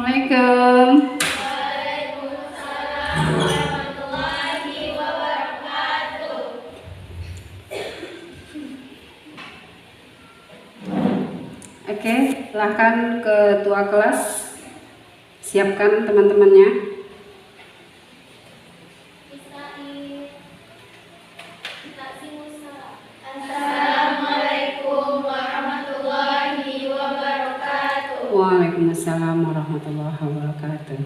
Assalamualaikum. Waalaikumsalam warahmatullahi wabarakatuh. Oke, silahkan ketua kelas siapkan teman-temannya. Assalamualaikum warahmatullahi wabarakatuh. Waalaikumsalam warahmatullahi wabarakatuh.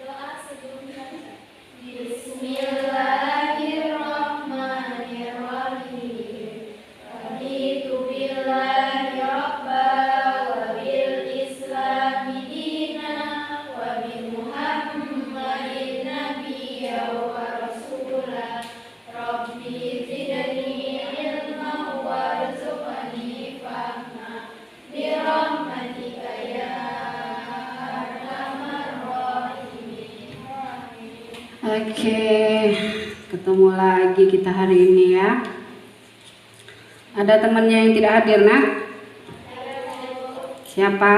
Doa sebelum belajar. Bismillahirrahmanirrahim. Raditu billahi rabba wa bil islami dina wa bi Muhammadin nabiyya wa rasulah. Rabbi zidni ilma warzuqni fahma bi rahmatika ya arhamar rahimin. Oke, ketemu lagi kita hari ini ya. Ada temannya yang tidak hadir, nak? Siapa?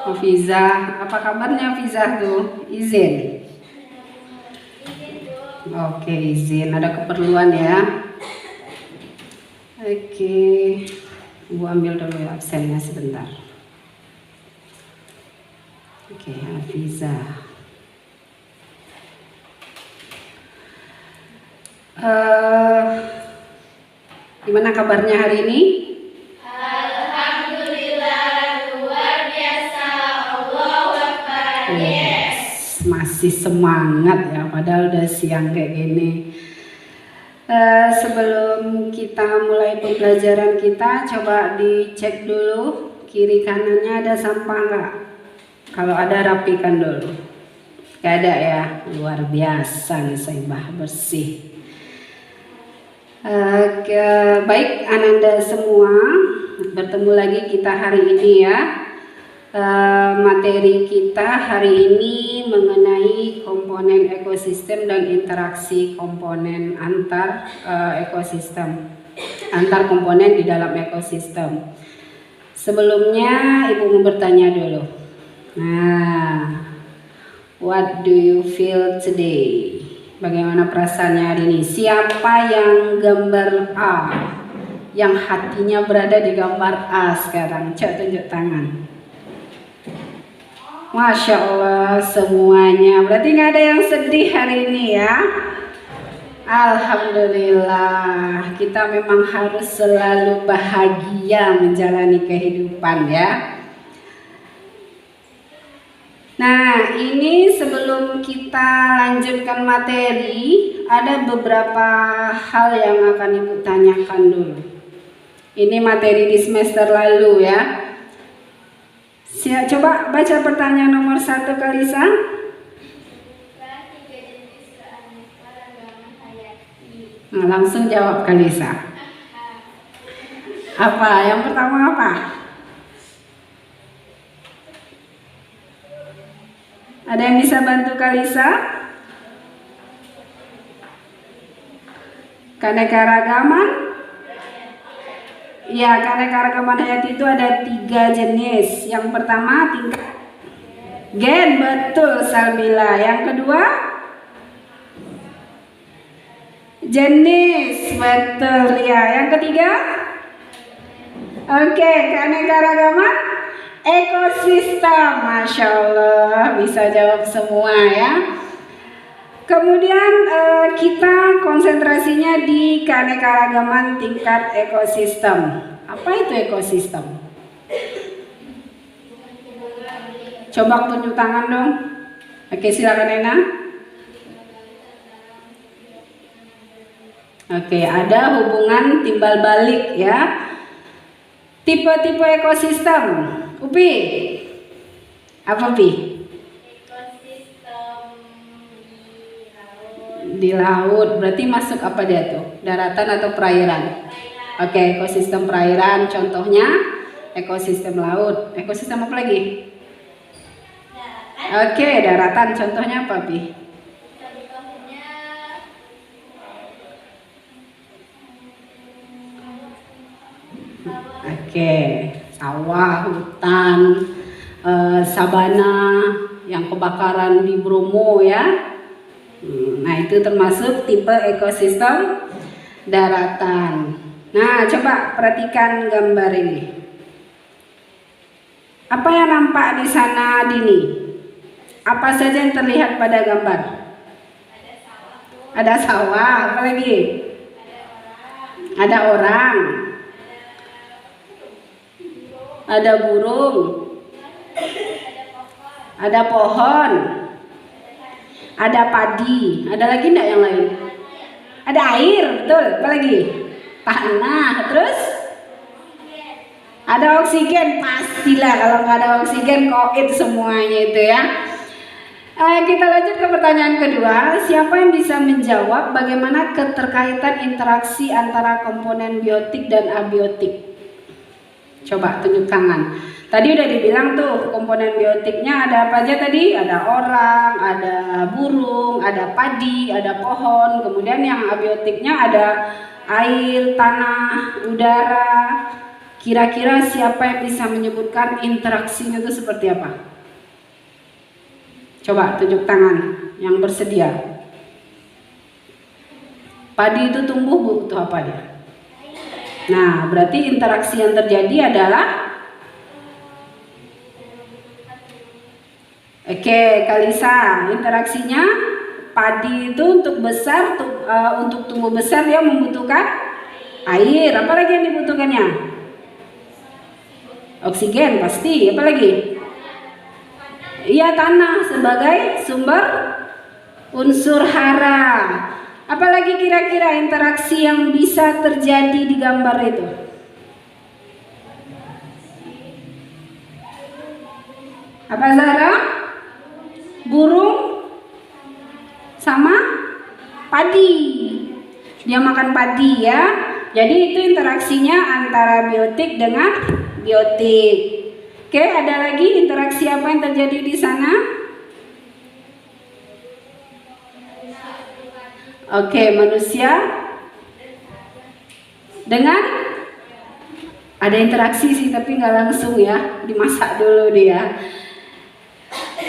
Hafizah. Apa kabarnya Hafizah tuh? Izin. Oke, izin. Ada keperluan ya. Oke, Ibu ambil dulu absennya sebentar. Oke, Hafizah. Gimana kabarnya hari ini? Alhamdulillah luar biasa. Allahu Akbar. Yes. Masih semangat ya, padahal udah siang kayak gini. Sebelum kita mulai pembelajaran kita, coba dicek dulu kiri kanannya ada sampah nggak? Kalau ada rapikan dulu. Gak ada ya, luar biasa nih Saibah, bersih. Baik Ananda semua, bertemu lagi kita hari ini ya. Materi kita hari ini mengenai komponen ekosistem dan interaksi komponen antar ekosistem, antar komponen di dalam ekosistem. Sebelumnya Ibu mau bertanya dulu. Nah, what do you feel today? Bagaimana perasaannya hari ini? Siapa yang gambar A? Yang hatinya berada di gambar A sekarang? Coba tunjuk tangan. Masya Allah semuanya. Berarti nggak ada yang sedih hari ini ya? Alhamdulillah. Kita memang harus selalu bahagia menjalani kehidupan ya. Nah, ini sebelum kita lanjutkan materi, ada beberapa hal yang akan Ibu tanyakan dulu. Ini materi di semester lalu ya. Coba baca pertanyaan nomor 1 Kalisa. Nah, langsung jawab Kalisa. Apa? Yang pertama apa? Ada yang bisa bantu Kalisa? Keanekaragaman? Ya, keanekaragaman hayati itu ada 3 jenis. Yang pertama tingkat gen, betul Salmila. Yang kedua jenis, betul ya. Yang ketiga, oke, keanekaragaman ekosistem. Masya Allah, bisa jawab semua ya. Kemudian kita konsentrasinya di keanekaragaman tingkat ekosistem. Apa itu ekosistem? Coba tunjuk tangan dong. Oke, silakan Ena. Oke, ada hubungan timbal balik ya. Tipe-tipe ekosistem. Upi, apa Pi? Ekosistem Di laut. Berarti masuk apa dia tuh? Daratan atau perairan? Oke, ekosistem perairan. Contohnya ekosistem laut. Ekosistem apa lagi? Oke, daratan. Contohnya apa Pi? Oke, sawah, hutan. sabana yang kebakaran di Bromo ya. Nah, itu termasuk tipe ekosistem daratan. Nah, coba perhatikan gambar ini. Apa yang nampak di sana, Dini? Apa saja yang terlihat pada gambar? Ada sawah, apa lagi? Ada orang. Ada burung. Ada pohon. Ada padi. Ada lagi enggak yang lain? Ada air, betul. Apa lagi? Tanah. Terus? Ada oksigen. Pastilah kalau nggak ada oksigen, COVID semuanya itu ya. Kita lanjut ke pertanyaan kedua. Siapa yang bisa menjawab bagaimana keterkaitan interaksi antara komponen biotik dan abiotik? Coba tunjuk tangan. Tadi udah dibilang tuh komponen biotiknya ada apa aja tadi? Ada orang, ada burung, ada padi, ada pohon. Kemudian yang abiotiknya ada air, tanah, udara. Kira-kira siapa yang bisa menyebutkan interaksinya itu seperti apa? Coba tunjuk tangan yang bersedia. Padi itu tumbuh butuh apa dia? Nah, berarti interaksi yang terjadi adalah Kalisa, interaksinya padi itu untuk untuk tumbuh besar dia membutuhkan air. Apa lagi yang dibutuhkannya? Oksigen pasti. Apa lagi? Iya, tanah sebagai sumber unsur hara. Apalagi kira-kira interaksi yang bisa terjadi di gambar itu? Apa Zara? Burung sama padi. Dia makan padi ya. Jadi itu interaksinya antara biotik dengan biotik. Oke, ada lagi interaksi apa yang terjadi di sana? Oke, manusia dengan ada interaksi sih tapi nggak langsung ya, dimasak dulu dia.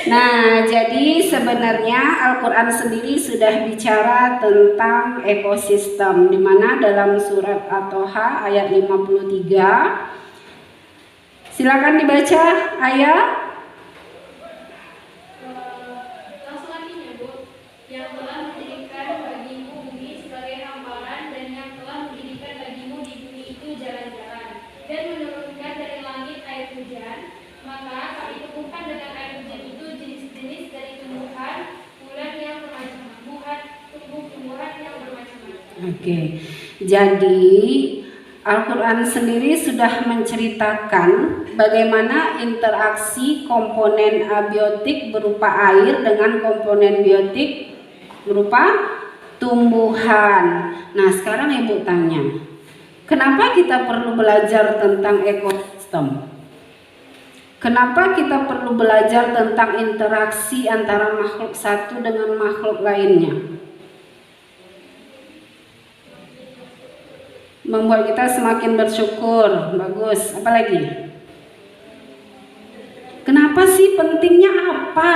Nah, jadi sebenarnya Al-Quran sendiri sudah bicara tentang ekosistem, di mana dalam surat At-Toha ayat 53. Silakan dibaca ayat. Langsung artinya, Bu, yang telah menjadikan bagimu bumi sebagai hamparan dan yang telah menjadikan bagimu di bumi itu jalan-jalan dan menurunkan dari langit air hujan, maka kami tumbuhkan dengan air hujan itu jenis-jenis dari tumbuhan yang bermacam-macam, tumbuh-tumbuhan yang bermacam-macam. Oke, jadi Al-Quran sendiri sudah menceritakan bagaimana interaksi komponen abiotik berupa air dengan komponen biotik berupa tumbuhan. Nah, sekarang Ibu tanya, kenapa kita perlu belajar tentang ekosistem? Kenapa kita perlu belajar tentang interaksi antara makhluk satu dengan makhluk lainnya? Membuat kita semakin bersyukur. Bagus. Apa lagi? Kenapa sih pentingnya apa?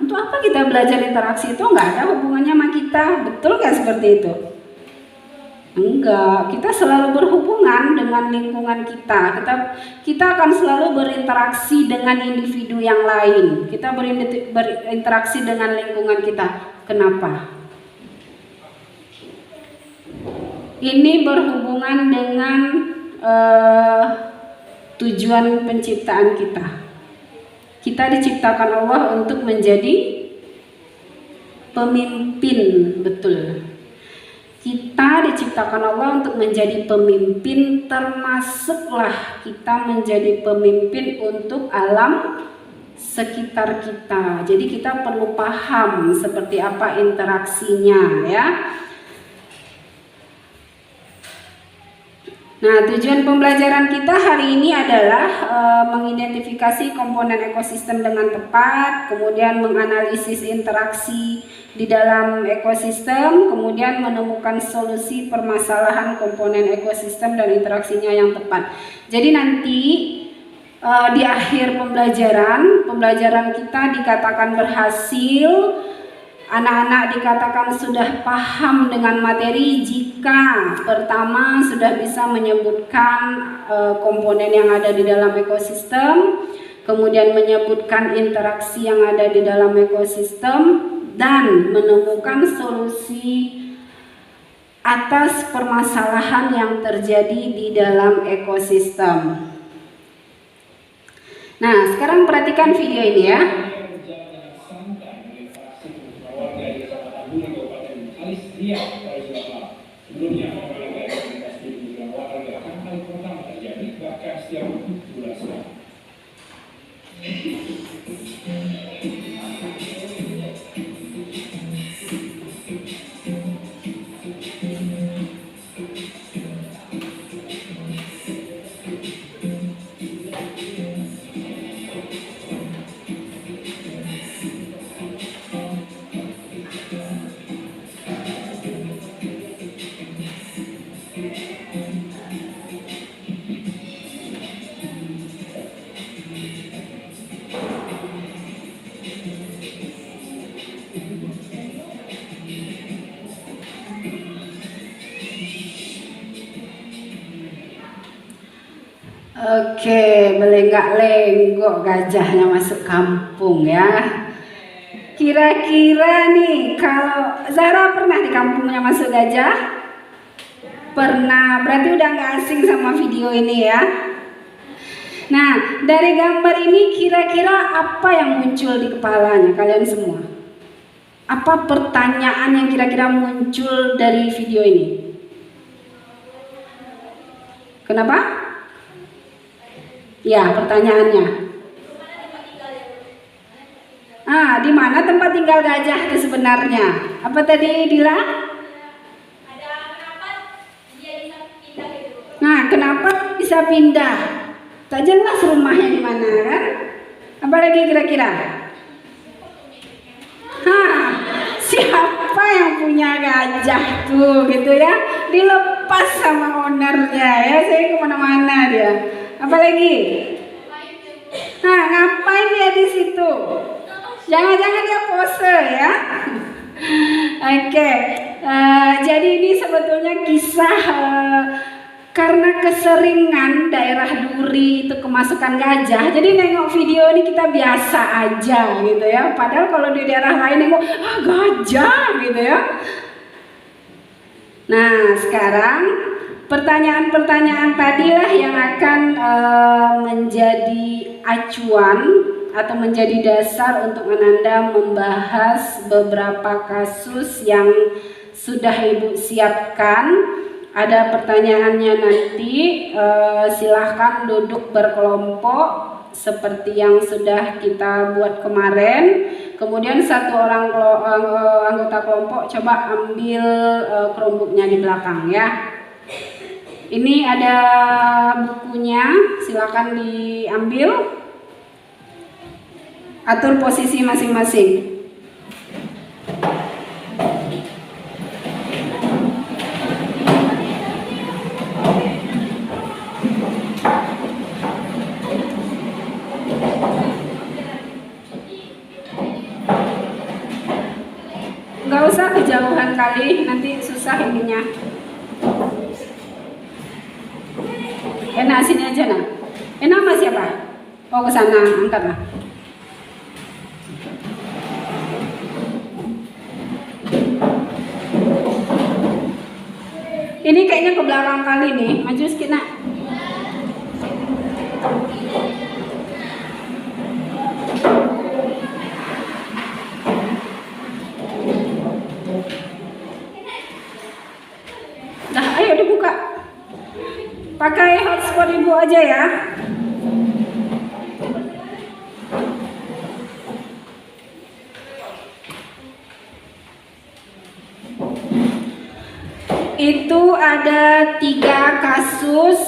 Untuk apa kita belajar interaksi itu? Nggak ada hubungannya sama kita. Betul nggak seperti itu? Enggak. Kita selalu berhubungan dengan lingkungan kita. Kita akan selalu berinteraksi dengan individu yang lain. Kita berinteraksi dengan lingkungan kita. Kenapa? Ini berhubungan dengan tujuan penciptaan kita. Kita diciptakan Allah untuk menjadi pemimpin, betul. Kita diciptakan Allah untuk menjadi pemimpin, termasuklah kita menjadi pemimpin untuk alam sekitar kita. Jadi kita perlu paham seperti apa interaksinya ya. Nah, tujuan pembelajaran kita hari ini adalah mengidentifikasi komponen ekosistem dengan tepat, kemudian menganalisis interaksi di dalam ekosistem, kemudian menemukan solusi permasalahan komponen ekosistem dan interaksinya yang tepat. Jadi nanti di akhir pembelajaran kita dikatakan berhasil. Anak-anak dikatakan sudah paham dengan materi jika pertama sudah bisa menyebutkan komponen yang ada di dalam ekosistem, kemudian menyebutkan interaksi yang ada di dalam ekosistem, dan menemukan solusi atas permasalahan yang terjadi di dalam ekosistem. Nah, sekarang perhatikan video ini ya. Oke, belenggak-lenggok gajahnya masuk kampung ya. Kira-kira nih, kalau Zara pernah di kampungnya masuk gajah? Pernah, berarti udah nggak asing sama video ini ya. Nah, dari gambar ini kira-kira apa yang muncul di kepalanya kalian semua? Apa pertanyaan yang kira-kira muncul dari video ini? Kenapa? Ya, pertanyaannya. Di mana tempat tinggal gajah itu sebenarnya? Apa tadi Dila? Nah, kenapa bisa pindah? Tak jelas rumahnya di mana kan? Apalagi kira-kira? Siapa yang punya gajah tuh gitu ya? Dilepas sama ownernya ya, saya kemana-mana dia. Apalagi? Nah, ngapain dia di situ? Jangan-jangan dia pose ya? Oke, jadi ini sebetulnya kisah karena keseringan daerah Duri itu kemasukan gajah, jadi nengok video ini kita biasa aja gitu ya. Padahal kalau di daerah lain nengok gajah gitu ya. Nah, sekarang pertanyaan-pertanyaan tadilah yang akan menjadi acuan atau menjadi dasar untuk Ananda membahas beberapa kasus yang sudah Ibu siapkan. Ada pertanyaannya nanti, silahkan duduk berkelompok seperti yang sudah kita buat kemarin. Kemudian satu orang anggota kelompok coba ambil Chromebooknya di belakang ya. Ini ada bukunya, silakan diambil. Atur posisi masing-masing. Nggak usah kejauhan kali, nanti susah ininya. Enak sini aja nah. Enak sama siapa? Oh, ke sana, angkatlah. Ini kayaknya ke belakang kali nih, maju sedikit nak. Dah, ayo dibuka. Pakai hotspot Ibu aja ya. Itu ada 3 kasus.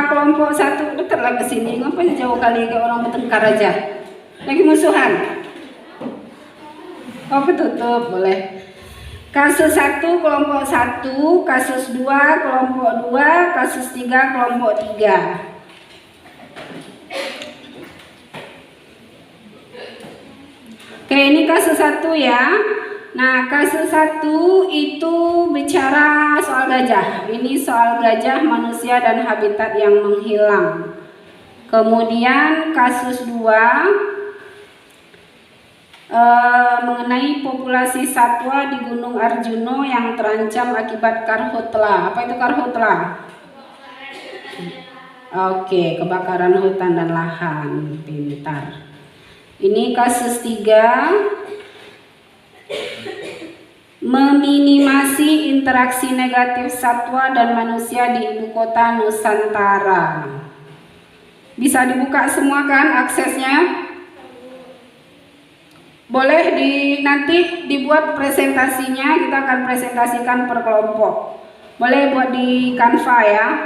Kelompok 1 dekatlah ke sini. Ngapain jauh kali ke orang bertengkar aja? Lagi musuhan. Oh, ketutup boleh. Kasus 1 kelompok 1, kasus 2 kelompok 2, kasus 3 kelompok 3. Oke, ini kasus 1 ya. Nah, kasus 1 itu bicara soal gajah. Ini soal gajah, manusia, dan habitat yang menghilang. Kemudian kasus 2 mengenai populasi satwa di Gunung Arjuno yang terancam akibat karhutla. Apa itu karhutla? Oke, kebakaran hutan dan lahan. Pintar. Ini kasus 3, meminimasi interaksi negatif satwa dan manusia di ibu kota Nusantara. Bisa dibuka semua kan aksesnya? Boleh nanti dibuat presentasinya, kita akan presentasikan per kelompok. Boleh buat di Canva ya.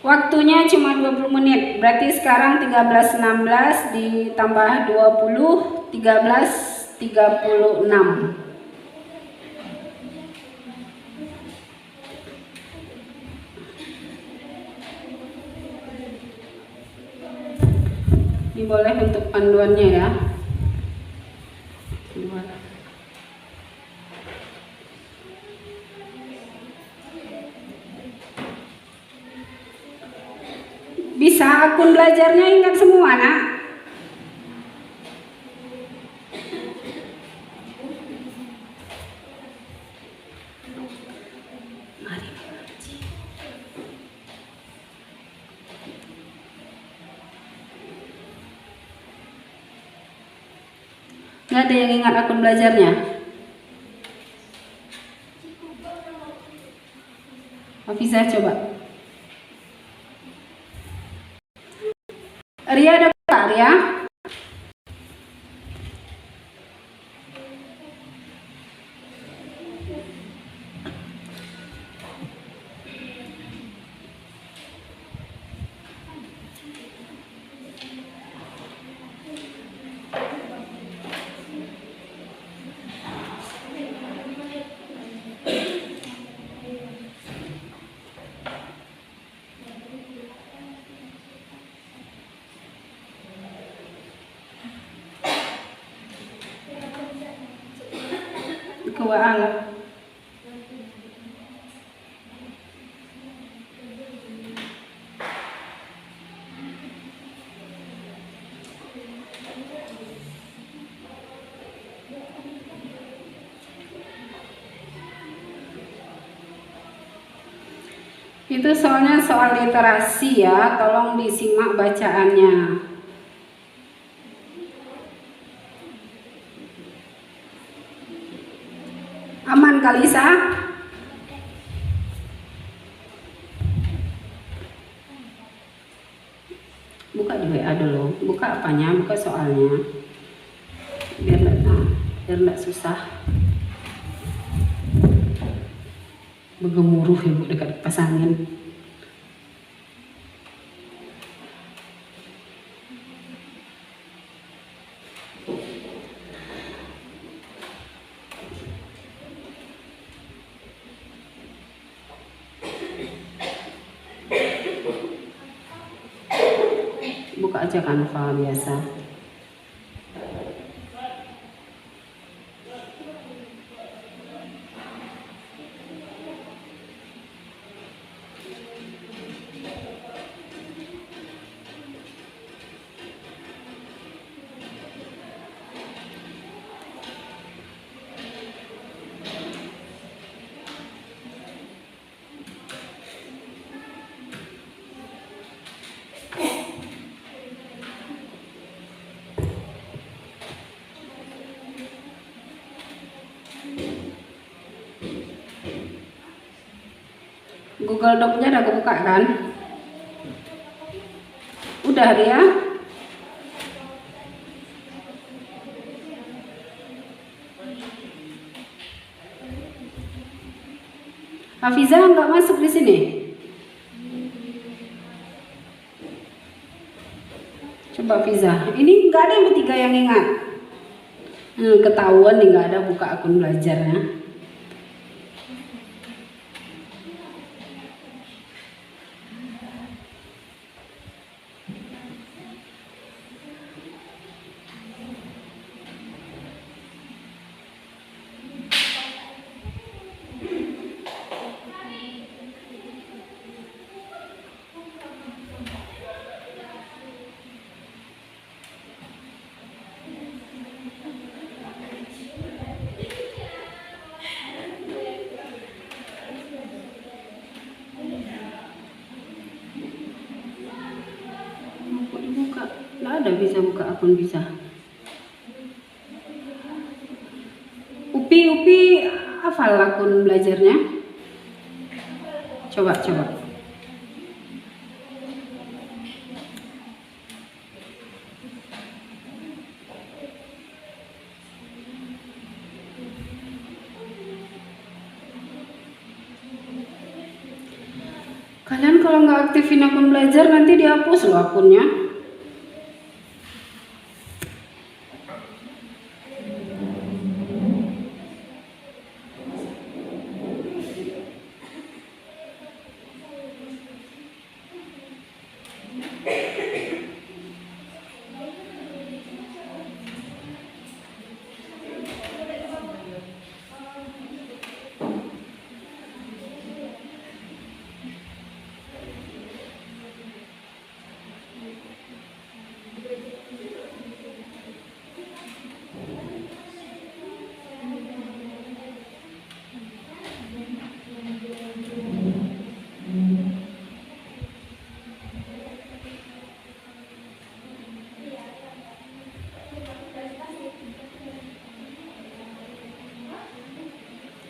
Waktunya cuma 20 menit, berarti sekarang 13.16 ditambah 20, 13.36. Ini boleh untuk panduannya ya. Bisa akun belajarnya ingat semua nak? Nggak ada yang ingat akun belajarnya? Hafiza coba. Ria ada buka, Ria? Kewaan. Itu soalnya soal literasi ya, tolong disimak bacaannya. Aman Kalisa? Buka di WA dulu. Buka apanya? Buka soalnya. Biar enggak susah. Bergemuruh ibu dekat kipas angin. Buka aja Canva biasa. Google Doc-nya udah kebuka kan? Udah Ria? Hafiza. Hafiza nggak masuk di sini. Kak Fiza. Ini nggak ada yang bertiga yang ingat. Ketahuan nih nggak ada buka akun belajarnya. Kok dibuka? Nggak ada bisa buka akun bisa. Upi hafal akun belajarnya? Coba. Kalian kalau nggak aktifin akun belajar nanti dihapus loh akunnya.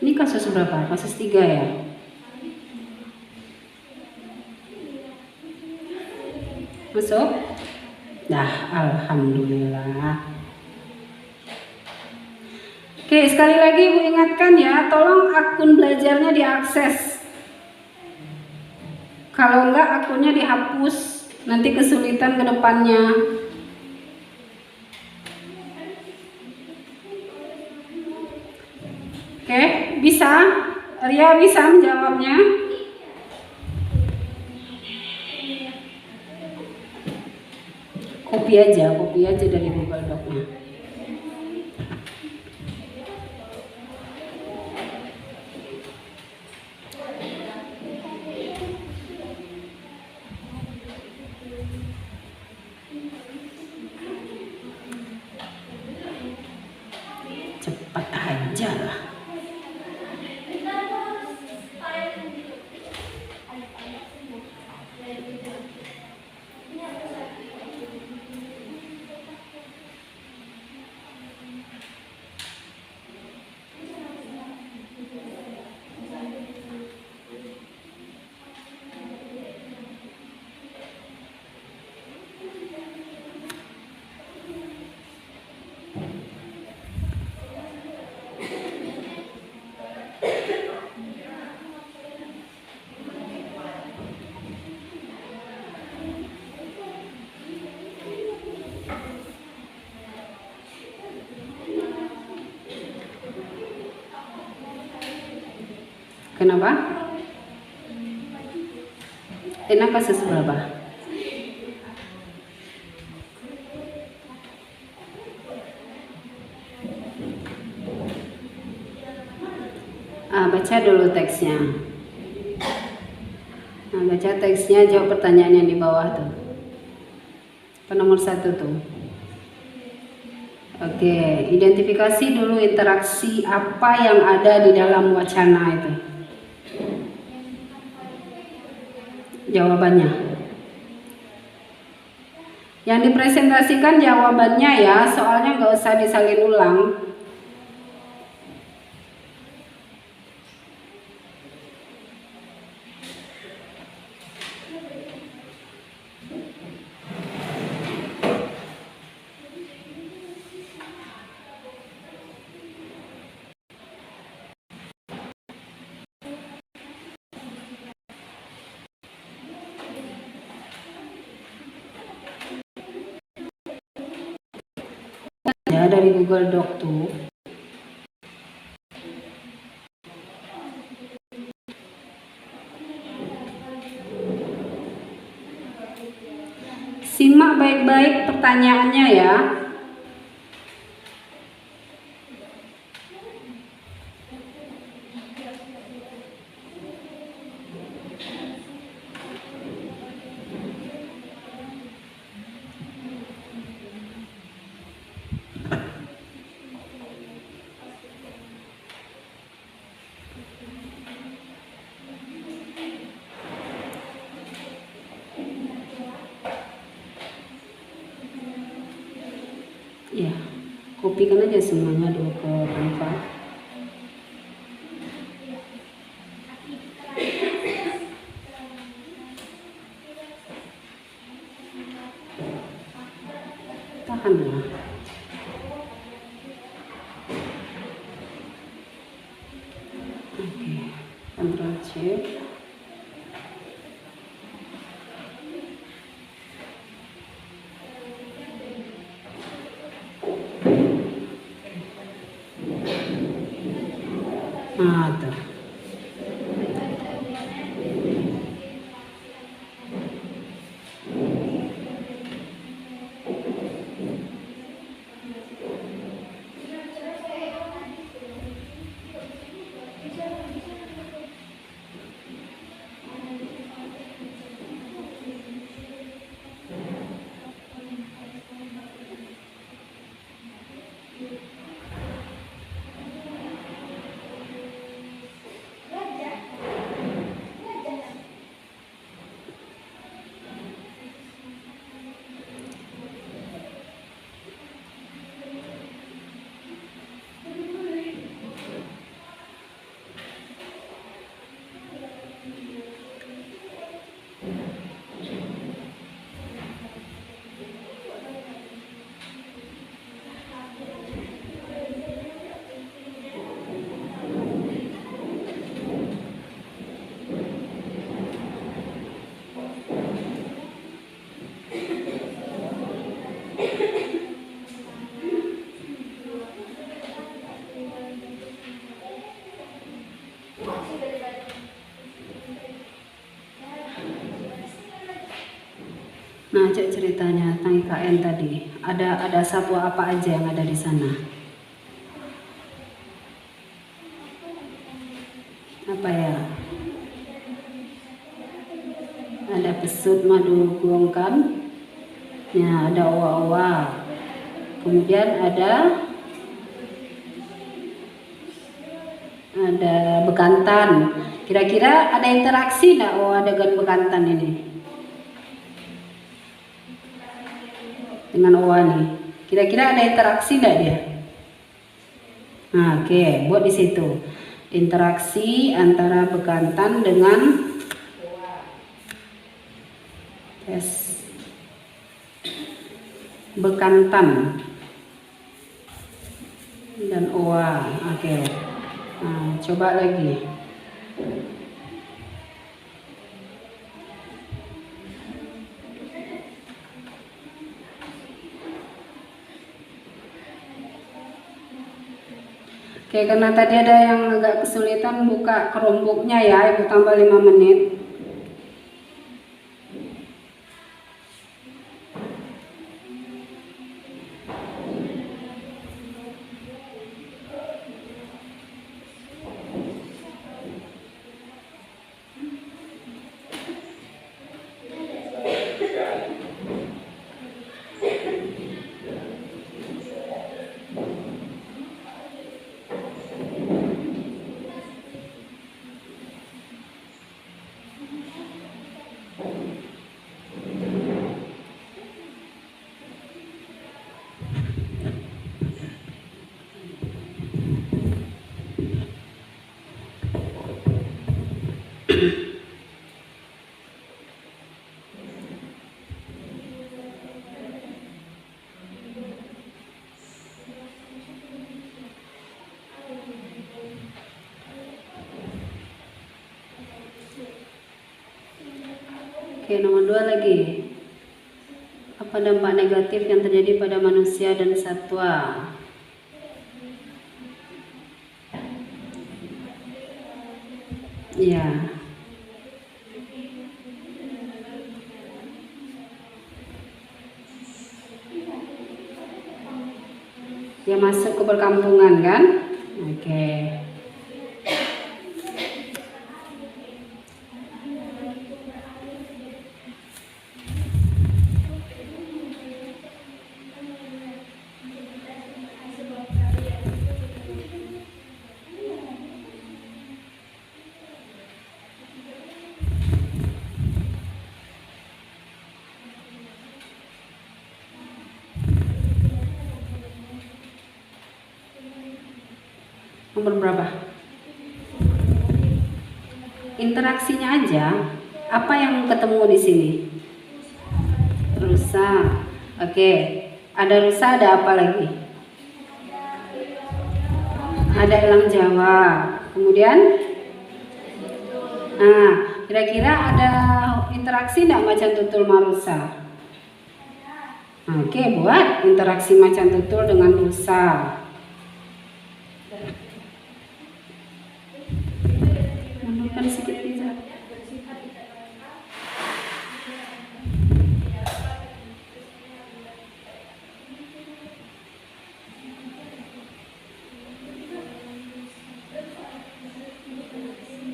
Ini kasus berapa? Kasus 3 ya? Masuk? Dah, alhamdulillah. Oke, sekali lagi Ibu ingatkan ya, tolong akun belajarnya diakses. Kalau enggak akunnya dihapus, nanti kesulitan ke depannya. Oke, bisa? Ria bisa menjawabnya? Copy aja dari Google Doc-nya. Cepat aja lah. Kenapa? Enak kasus berapa? Baca dulu teksnya. Baca teksnya, jawab pertanyaan yang di bawah tuh. Nomor 1 tuh. Oke, identifikasi dulu interaksi apa yang ada di dalam wacana itu. Jawabannya. Yang dipresentasikan jawabannya ya, soalnya nggak usah disalin ulang. aja dari Google Doc tuh. Simak baik-baik pertanyaannya ya. Ya, kopikan aja semuanya dulu ke Riva. Tahanlah. Oke, Ctrl C. Nah, tuh. Nah, cek ceritanya tentang IKN tadi. Ada satwa apa aja yang ada di sana? Apa ya? Ada pesut madu gongkan. Ya, ada owa-owa. Kemudian ada bekantan. Kira-kira ada interaksi nggak owa dengan bekantan ini? Dengan owa nih. Kira-kira ada interaksi nggak dia? Nah, oke, buat di situ. Interaksi antara bekantan dengan bekantan dan owa. Oke. Nah, coba lagi. Oke, karena tadi ada yang agak kesulitan buka Chromebooknya ya, Ibu tambah 5 menit. Oke, nomor 2 lagi. Apa Apa dampak negatif yang terjadi pada manusia dan satwa? Ya. Dia masuk ke perkampungan kan? Oke. Nomor berapa? Interaksinya aja. Apa yang ketemu di sini? Rusa. Oke. Ada rusa, ada apa lagi? Ada elang Jawa. Kemudian? Nah, kira-kira ada interaksi enggak macan tutul sama rusa? Oke, buat interaksi macan tutul dengan rusa. Mundurkan sedikit bisa.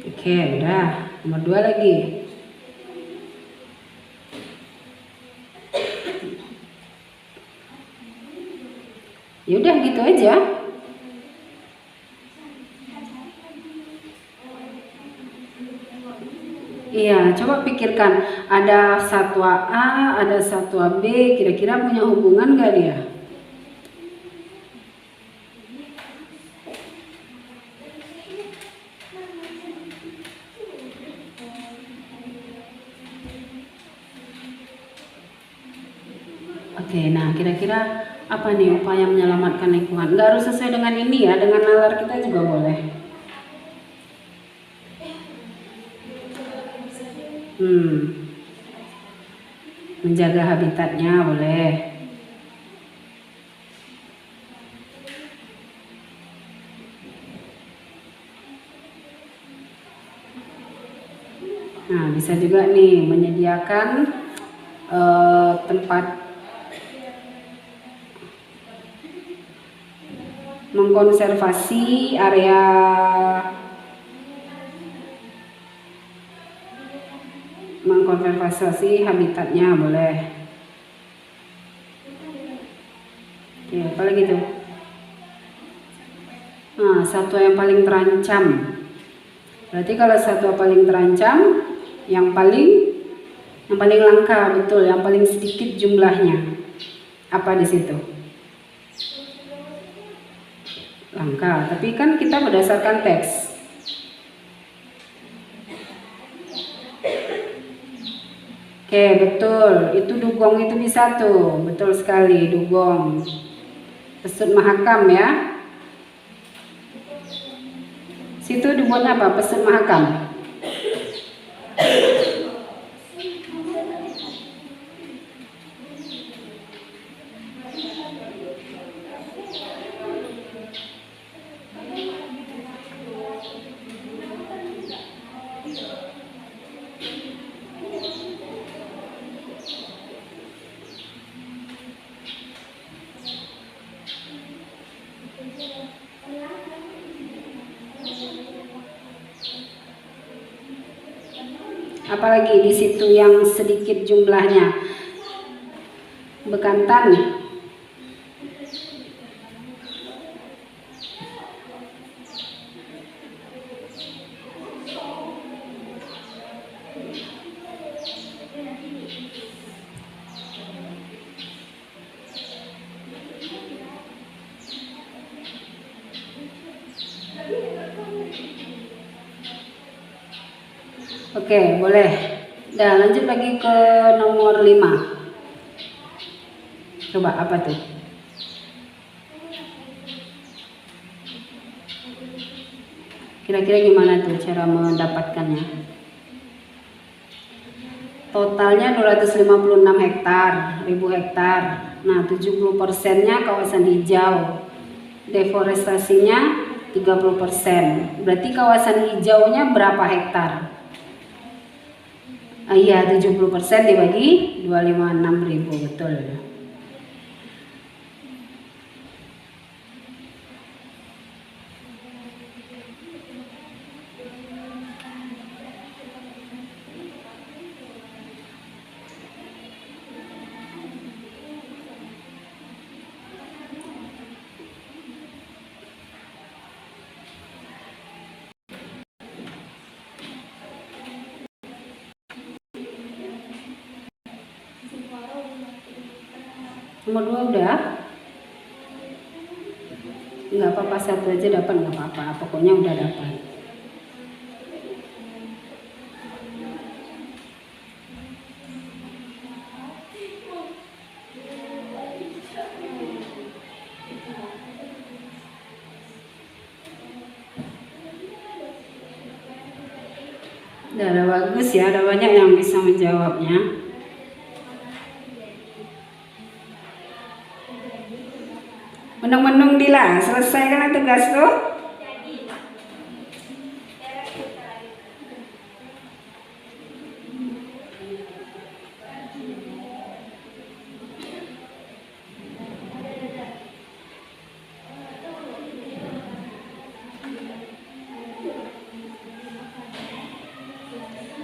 Oke, udah. Nomor 2 lagi. Ya udah gitu aja. Iya, coba pikirkan. Ada satwa A, ada satwa B, kira-kira punya hubungan nggak dia? Oke, nah kira-kira apa nih upaya menyelamatkan lingkungan? Nggak harus sesuai dengan ini ya, dengan nalar kita juga boleh. Menjaga habitatnya boleh. Nah, bisa juga nih menyediakan tempat mengkonservasi area mengkonservasi habitatnya boleh. Oke, apa lagi tuh? Nah, satwa yang paling terancam. Berarti kalau satwa paling terancam, yang paling langka, betul, yang paling sedikit jumlahnya. Apa di situ? Langka, tapi kan kita berdasarkan teks. Oke, betul. Itu dugong itu bisa tuh. Betul sekali, dugong. Pesut mahakam ya. Situ dibuatnya apa? Pesut mahakam. Apalagi di situ yang sedikit jumlahnya? Bekantan. Oke, boleh. Dan lanjut lagi ke nomor 5. Coba apa tuh? Kira-kira gimana tuh cara mendapatkannya? Totalnya 256 hektar, 1000 hektar. Nah, 70%-nya kawasan hijau. Deforestasinya 30%. Berarti kawasan hijaunya berapa hektar? Iya, 70% dibagi 256.000, betul. Nomor 2 udah? Nggak apa-apa, satu aja dapat, nggak apa-apa, pokoknya udah dapat. Udah bagus ya, ada banyak yang bisa menjawabnya. Menung-menung Dila, selesaikan tugas tuh.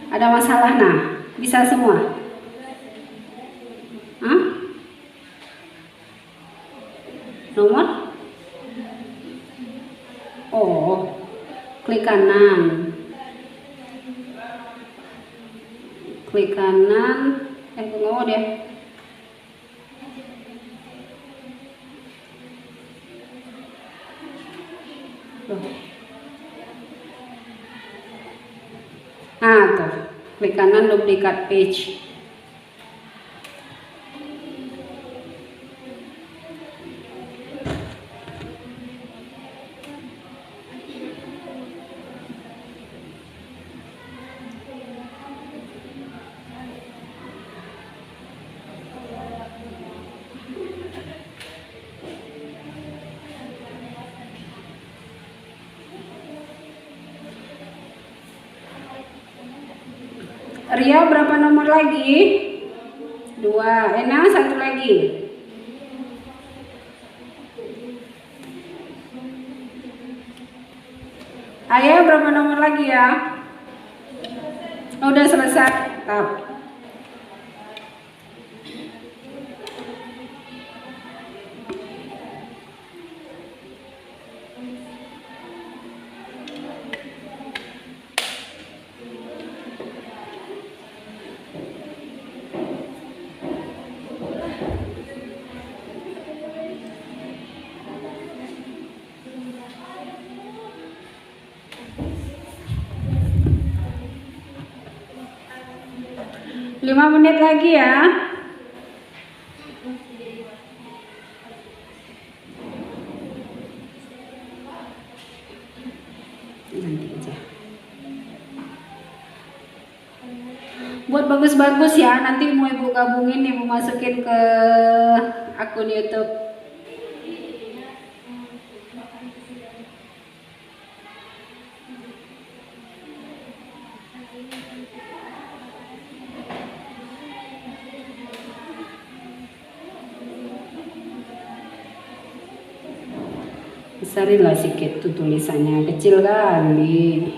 Ada masalah, nah, bisa semua. Hah? Nomor? Oh, klik kanan. Klik kanan. Tunggu deh. Tuh. Nah, tuh. Klik kanan, duplicate page. Ria berapa nomor lagi? 2. Ena 1 lagi. Ayah berapa nomor lagi ya? Oh, udah selesai. Tap. Lima menit lagi ya. Nanti aja. Buat bagus-bagus ya. Nanti mau ibu gabungin, ibu masukin ke akun YouTube. Besarin lah sedikit tuh tulisannya, kecil kali.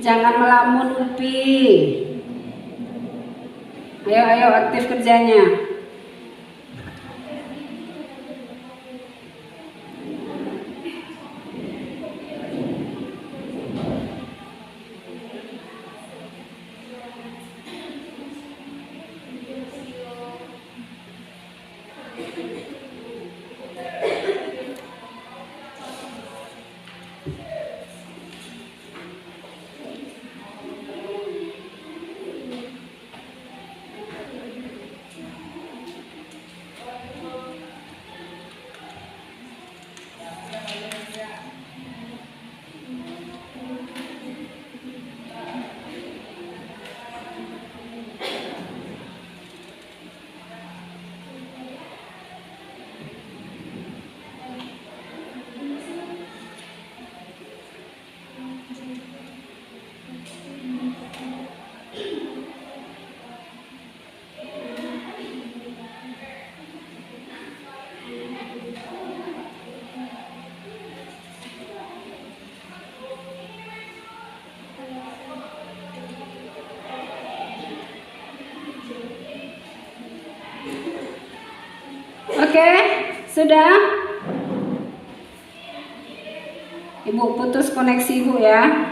Jangan melamun, Upi. Ayo aktif kerjanya. Oke, sudah? Ibu putus koneksi Ibu ya.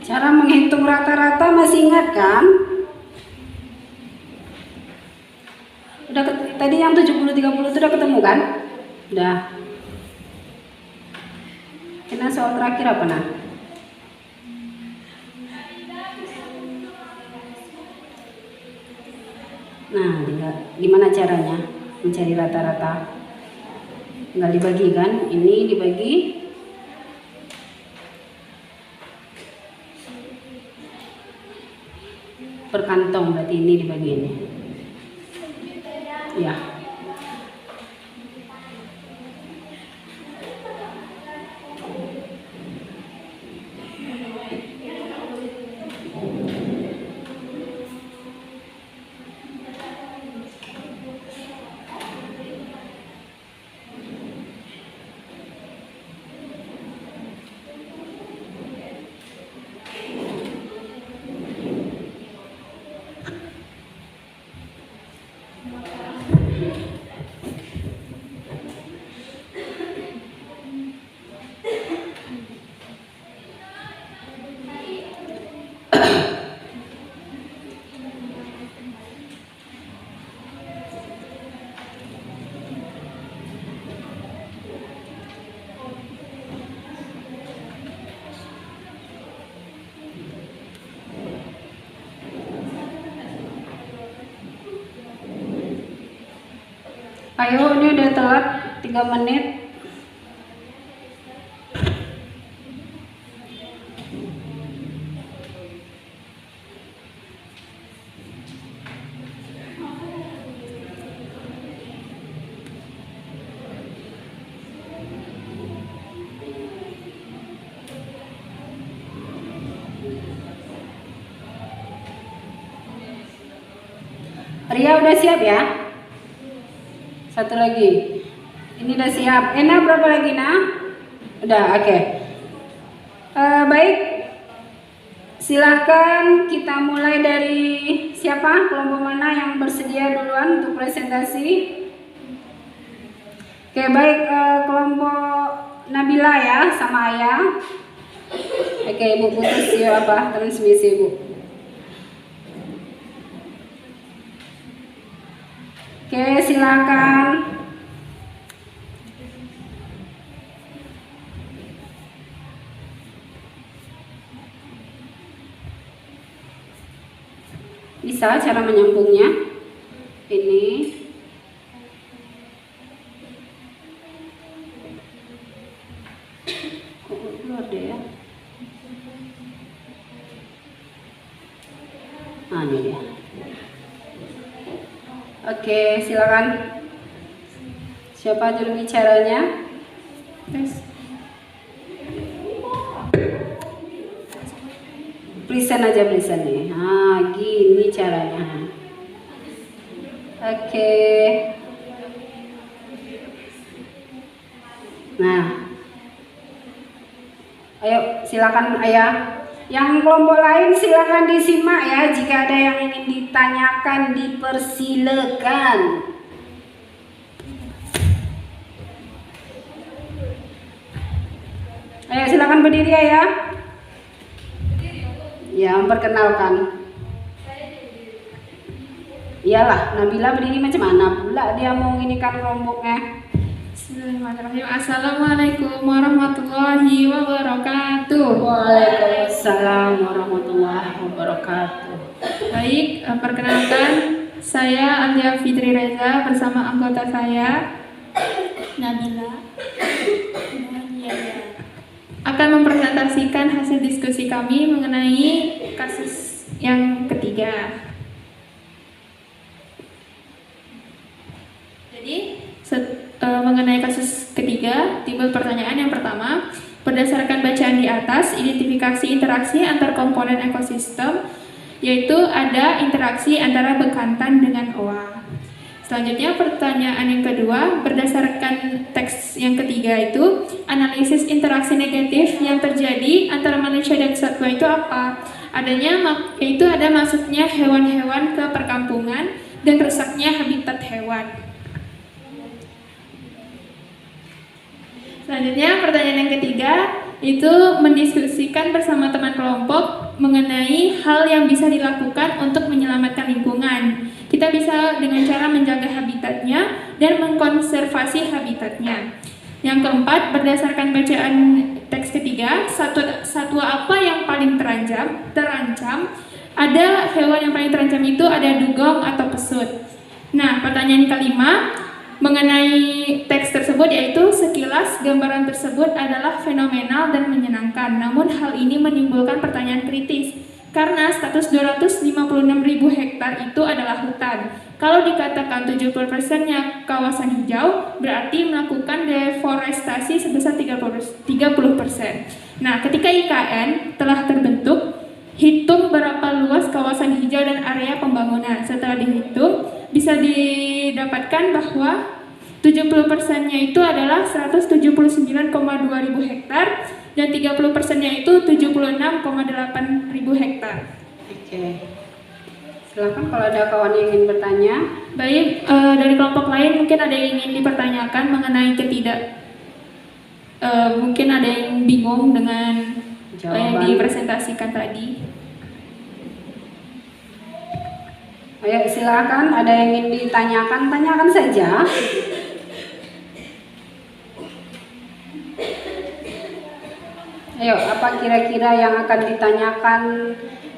Cara menghitung rata-rata masih ingat kan? Udah tadi yang 70-30 itu udah ketemu kan? Udah. Kena soal terakhir apa nah? Nah, gimana caranya mencari rata-rata? Tinggal dibagi kan? Ini dibagi per kantong, berarti ini dibagi ini. Ya. Ayo, ini udah telat 3 menit. Ria udah siap ya? Satu lagi. Ini udah siap. Ena berapa lagi nah? Udah, oke. Baik. Silahkan kita mulai dari siapa? Kelompok mana yang bersedia duluan untuk presentasi? Oke, baik. Kelompok Nabila ya sama Ayah. Oke, Ibu putus ya apa transmisi Ibu. Oke, silakan. Bisa cara menyambungnya. Ini. Oke, silakan. Siapa juru bicaranya? Present aja present nih. Nah, gini caranya. Oke. Nah, ayo silakan ayah. Yang kelompok lain silakan disimak ya. Jika ada yang ingin ditanyakan, dipersilakan. Ayo silakan berdiri ya. Ya, memperkenalkan. Iyalah, Nabila berdiri macam mana pula dia mau nginikan kelompoknya. Bismillahirrahmanirrahim. Assalamualaikum warahmatullahi wabarakatuh. Waalaikumsalam warahmatullahi wabarakatuh. Baik, perkenalkan saya Alia Fitri Reza bersama anggota saya Nabila dan Yaya akan mempresentasikan hasil diskusi kami mengenai kasus yang ketiga. Jadi mengenai kasus ketiga, timbul pertanyaan yang pertama, berdasarkan bacaan di atas, identifikasi interaksi antar komponen ekosistem, yaitu ada interaksi antara bekantan dengan oa. Selanjutnya pertanyaan yang kedua, berdasarkan teks yang ketiga itu, analisis interaksi negatif yang terjadi antara manusia dan satwa itu apa? Yaitu ada masuknya hewan-hewan ke perkampungan dan rusaknya habitat hewan. Selanjutnya pertanyaan yang ketiga itu mendiskusikan bersama teman kelompok mengenai hal yang bisa dilakukan untuk menyelamatkan lingkungan. Kita bisa dengan cara menjaga habitatnya dan mengkonservasi habitatnya. Yang keempat, berdasarkan bacaan teks ketiga, satwa apa yang paling terancam? Ada hewan yang paling terancam itu ada dugong atau pesut. Nah, pertanyaan kelima, mengenai teks tersebut yaitu sekilas gambaran tersebut adalah fenomenal dan menyenangkan, namun hal ini menimbulkan pertanyaan kritis karena status 256.000 hektar itu adalah hutan. Kalau dikatakan 70%-nya kawasan hijau, berarti melakukan deforestasi sebesar 30%. Nah, ketika IKN telah terbentuk, hitung berapa luas kawasan hijau dan area pembangunan. Setelah dihitung, bisa didapatkan bahwa 70%-nya itu adalah 179,2 ribu hektar dan 30%-nya itu 76,8 ribu hektar. Oke. Silakan kalau ada kawan yang ingin bertanya. Baik, dari kelompok lain mungkin ada yang ingin dipertanyakan mengenai mungkin ada yang bingung dengan yang dipresentasikan tadi. Ayo silakan, ada yang ingin ditanyakan, tanyakan saja. Ayo, apa kira-kira yang akan ditanyakan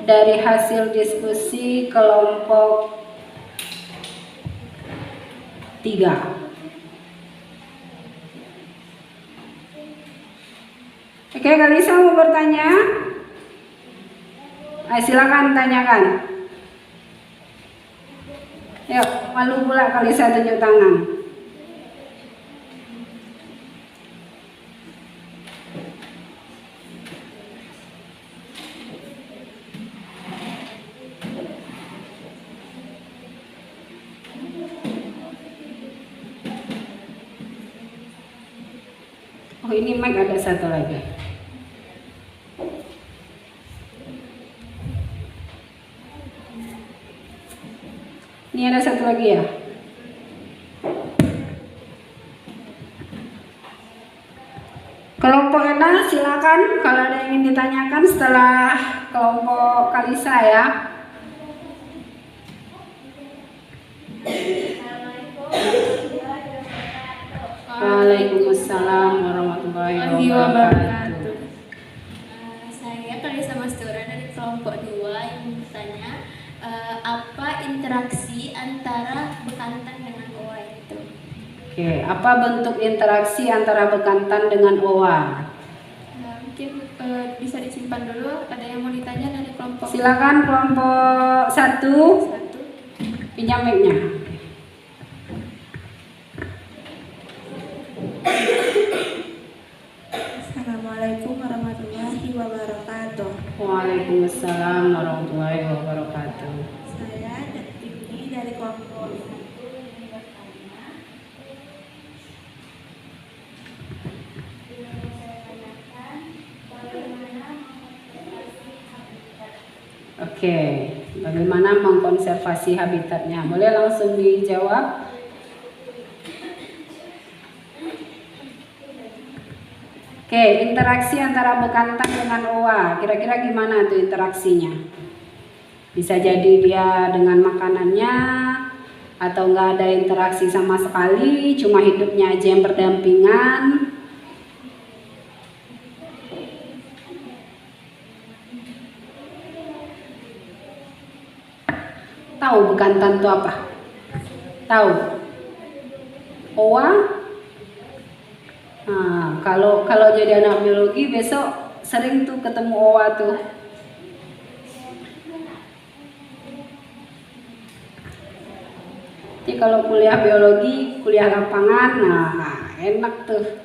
dari hasil diskusi kelompok 3? Oke, Kalisa mau bertanya? Ayo silakan tanyakan. Yuk, malu pula Kalisa tunjuk tangan. Oh, ini mic ada satu lagi. Ini ada satu lagi ya. Kelompok Ena silakan kalau ada yang ingin ditanyakan setelah kelompok Kalisa ya. Waalaikumsalam warahmatullahi wabarakatuh. Saya Kalisa Mastura dari kelompok 2 yang bertanya apa interaksi antara bekantan dengan oa itu? Oke, apa bentuk interaksi antara bekantan dengan oa? Mungkin bisa disimpan dulu. Ada yang mau ditanya dari kelompok? Silakan kelompok 1. Pinjam mic-nya. kelompok 1 ini bertanya. Yang saya tanyakan, bagaimana mengkonservasi habitat? Oke, bagaimana mengkonservasi habitatnya? Boleh langsung dijawab? Oke, interaksi antara bekantan dengan owa, kira-kira gimana tuh interaksinya? Bisa jadi dia dengan makanannya, atau nggak ada interaksi sama sekali, cuma hidupnya aja yang berdampingan. Tahu bekantan itu apa? Tahu? Owa? Nah, kalau jadi anak biologi besok sering tuh ketemu owa tuh. Jadi kalau kuliah biologi, kuliah lapangan, nah enak tuh,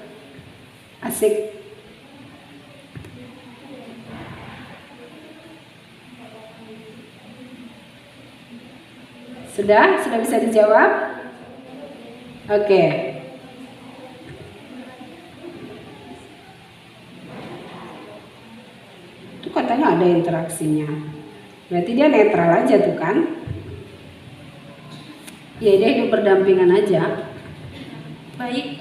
asik. Sudah bisa dijawab? Oke. Itu katanya ada interaksinya. Berarti dia netral aja tuh kan? Ya dia hidup berdampingan aja. Baik,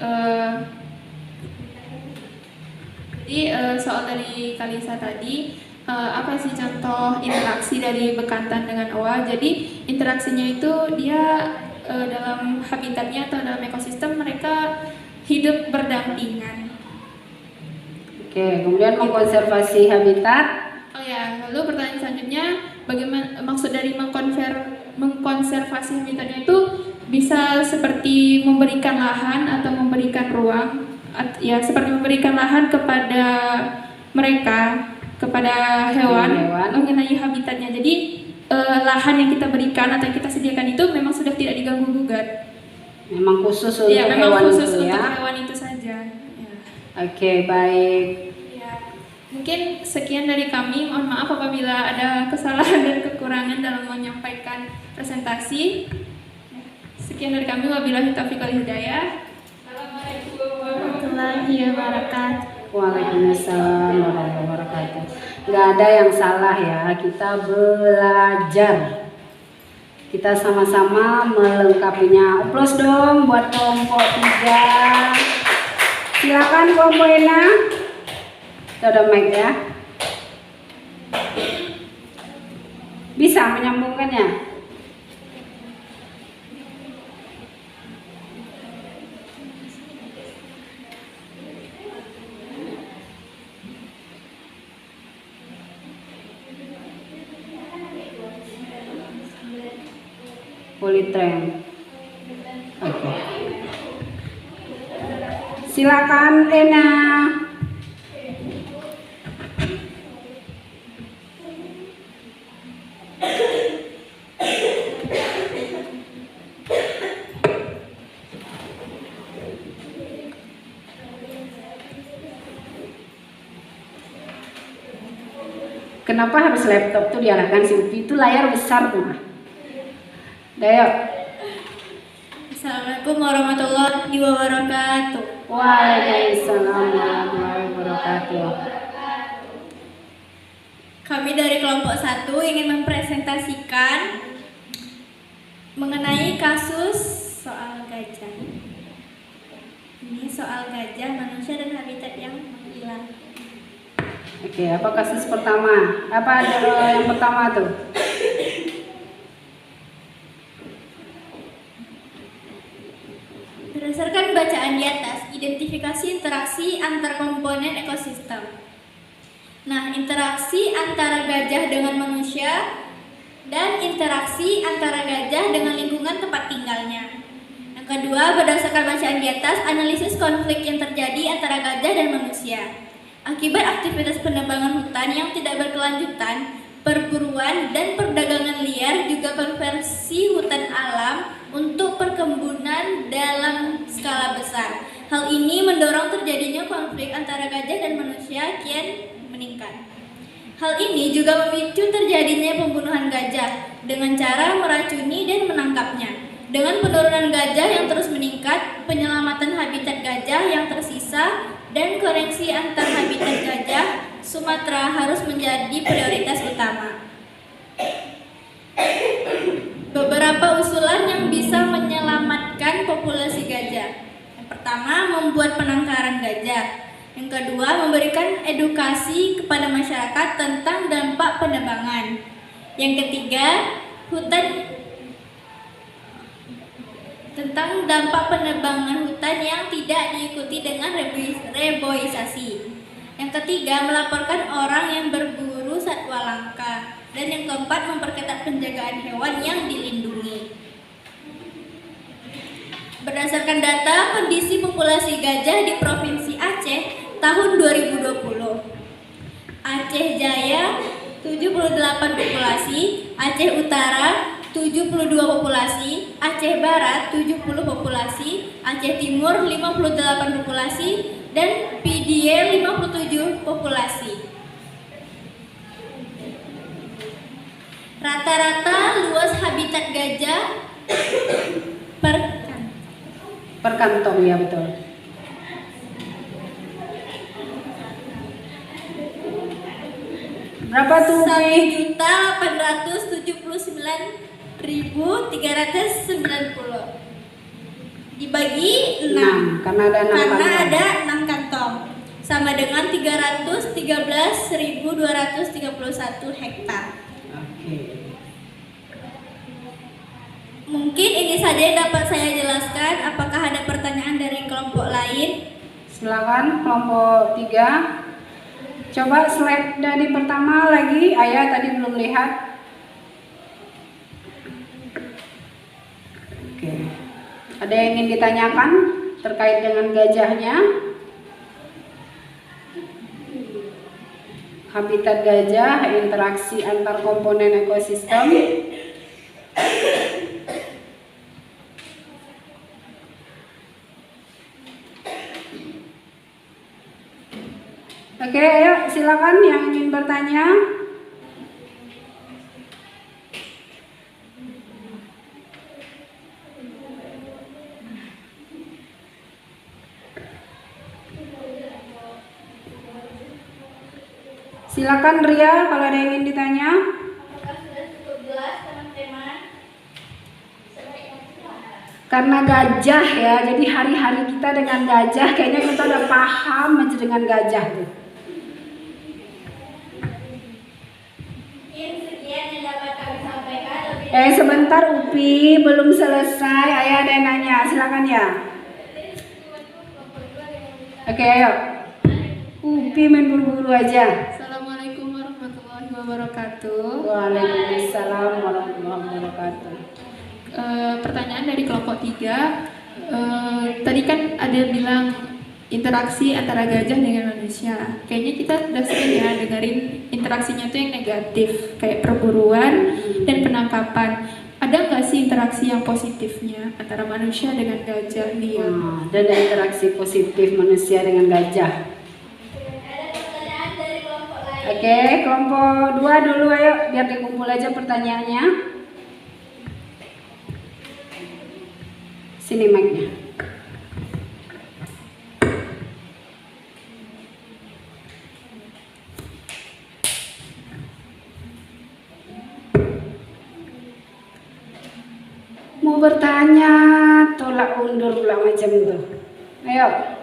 jadi soal dari Kalisa tadi, apa sih contoh interaksi dari bekantan dengan owa? Jadi interaksinya itu dia dalam habitatnya atau dalam ekosistem mereka hidup berdampingan. Oke, kemudian mengkonservasi habitat. Oh ya, lalu pertanyaan selanjutnya, bagaimana maksud dari mengkonservasi habitatnya itu bisa seperti memberikan lahan atau memberikan ruang, ya seperti memberikan lahan kepada mereka, kepada hewan mengenai habitatnya. Jadi lahan yang kita berikan atau yang kita sediakan itu memang sudah tidak diganggu gugat. Memang khusus untuk Ya, memang hewan khusus itu untuk ya. hewan itu saja. Ya. Oke, baik. Ya, mungkin sekian dari kami. Mohon maaf apabila ada kesalahan dan kekurangan dalam menyampaikan presentasi. Sekian dari kami. Wabillahi taufiq wal hidayah. Assalamualaikum warahmatullahi wabarakatuh. Waalaikumsalam warahmatullahi wabarakatuh. Nggak ada yang salah ya, kita belajar. Kita sama-sama melengkapinya. Aplaus dong buat kelompok 3. Silakan kelompok Ena. Kita ada mic ya. Bisa menyambungkannya? Polytren. Oke. Silakan Ena. Kenapa harus laptop tuh diarahkan si Upi? Itu layar besar tuh. Dayo. Assalamualaikum warahmatullahi wabarakatuh. Waalaikumsalam warahmatullahi wabarakatuh. Kami dari kelompok 1 ingin mempresentasikan mengenai kasus soal gajah. Ini soal gajah, manusia dan habitat yang menghilang. Oke, apa kasus pertama? Apa yang pertama tuh? Berdasarkan bacaan di atas, identifikasi interaksi antar komponen ekosistem. Nah, interaksi antara gajah dengan manusia dan interaksi antara gajah dengan lingkungan tempat tinggalnya. Yang kedua, berdasarkan bacaan di atas, analisis konflik yang terjadi antara gajah dan manusia. Akibat aktivitas penebangan hutan yang tidak berkelanjutan, perburuan dan perdagangan liar juga konversi hutan alam untuk perkebunan dalam skala besar. Hal ini mendorong terjadinya konflik antara gajah dan manusia kian meningkat. Hal ini juga memicu terjadinya pembunuhan gajah dengan cara meracuni dan menangkapnya. Dengan penurunan gajah yang terus meningkat, penyelamatan habitat gajah yang tersisa, dan koneksi antar habitat gajah Sumatera harus menjadi prioritas utama. Beberapa usulan yang bisa menyelamatkan populasi gajah. Yang pertama, membuat penangkaran gajah. Yang kedua, memberikan edukasi kepada masyarakat tentang dampak penebangan. Yang ketiga, tentang dampak penebangan hutan yang tidak diikuti dengan reboisasi. Yang ketiga, melaporkan orang yang berburu satwa langka. Dan yang keempat, memperketat penjagaan hewan yang dilindungi. Berdasarkan data kondisi populasi gajah di Provinsi Aceh tahun 2020, Aceh Jaya 78 populasi, Aceh Utara 72 populasi, Aceh Barat 70 populasi, Aceh Timur 58 populasi, dan PDL 57 populasi. Rata-rata luas habitat gajah Per kantong, ya betul. Berapa tuh, Umi? 1.879.390 dibagi 6 karena ada 6 kantong. ada 6 kantong, sama dengan 313.231 hektar. Oke. Mungkin ini saja yang dapat saya jelaskan. Apakah ada pertanyaan dari kelompok lain? Silakan kelompok 3. Coba slide dari pertama lagi, Ayah tadi belum lihat. Oke. Ada yang ingin ditanyakan terkait dengan gajahnya? Habitat gajah, interaksi antar komponen ekosistem. Oke, ayo silakan yang ingin bertanya. Silakan Ria kalau ada yang ingin ditanya. Apakah sudah cukup jelas, teman-teman? Karena gajah ya, jadi hari-hari kita dengan gajah, kayaknya kita udah paham aja dengan gajah tuh. Mungkin sekian yang dapat kami sampaikan. Sebentar Upi, belum selesai. Ayah ada yang nanya, silakan ya. Oke, ayo. Upi main buru-buru aja. Assalamualaikum warahmatullahi wabarakatuh. Waalaikumsalam warahmatullahi wabarakatuh. Pertanyaan dari kelompok 3. Tadi kan ada bilang interaksi antara gajah dengan manusia. Kayaknya kita udah sering ya dengerin interaksinya tuh yang negatif, kayak perburuan dan penangkapan. Ada nggak sih interaksi yang positifnya antara manusia dengan gajah, Lia? Ada interaksi positif manusia dengan gajah. Ada pertanyaan dari kelompok lain. Oke, kelompok 2 dulu ayo, biar dikumpul aja pertanyaannya. Sini mic-nya. Mau bertanya, tolak undur pula macam itu. Ayo.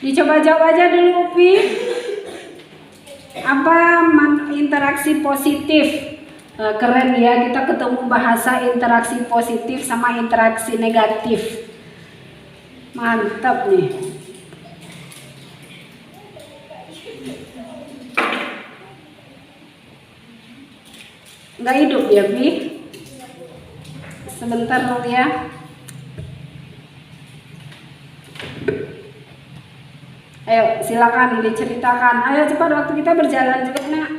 Dicoba jawab aja dulu Upi. Apa interaksi positif? Keren ya, kita ketemu bahasa interaksi positif sama interaksi negatif. Mantap nih. Nggak hidup ya, Bi? Sebentar ya. Ayo silakan diceritakan. Ayo cepat, waktu kita berjalan juga nak.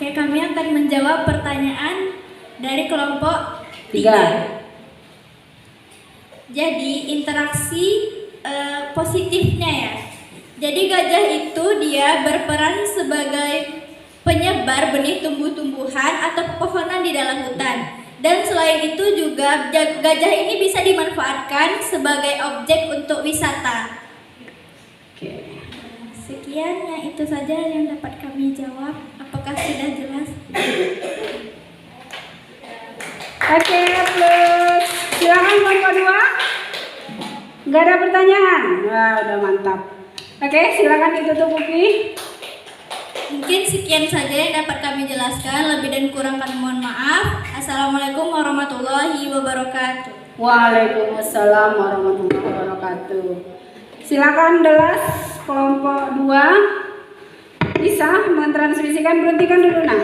Oke, kami akan menjawab pertanyaan dari kelompok 3. Jadi interaksi positifnya ya. Jadi gajah itu dia berperan sebagai penyebar benih tumbuh-tumbuhan atau pepohonan di dalam hutan. Dan selain itu juga gajah ini bisa dimanfaatkan sebagai objek untuk wisata. Oke. Sekian ya, itu saja yang dapat kami jawab. Apakah sudah jelas? Oke, plus. Silakan kelompok 2. Nggak ada pertanyaan? Wah, udah mantap. Oke, silakan ditutup Upi. Mungkin sekian saja yang dapat kami jelaskan. Lebih dan kurang kami mohon maaf. Assalamualaikum warahmatullahi wabarakatuh. Waalaikumsalam warahmatullahi wabarakatuh. Silakan Delas kelompok 2 bisa mentransmisikan, berhentikan dulu nah.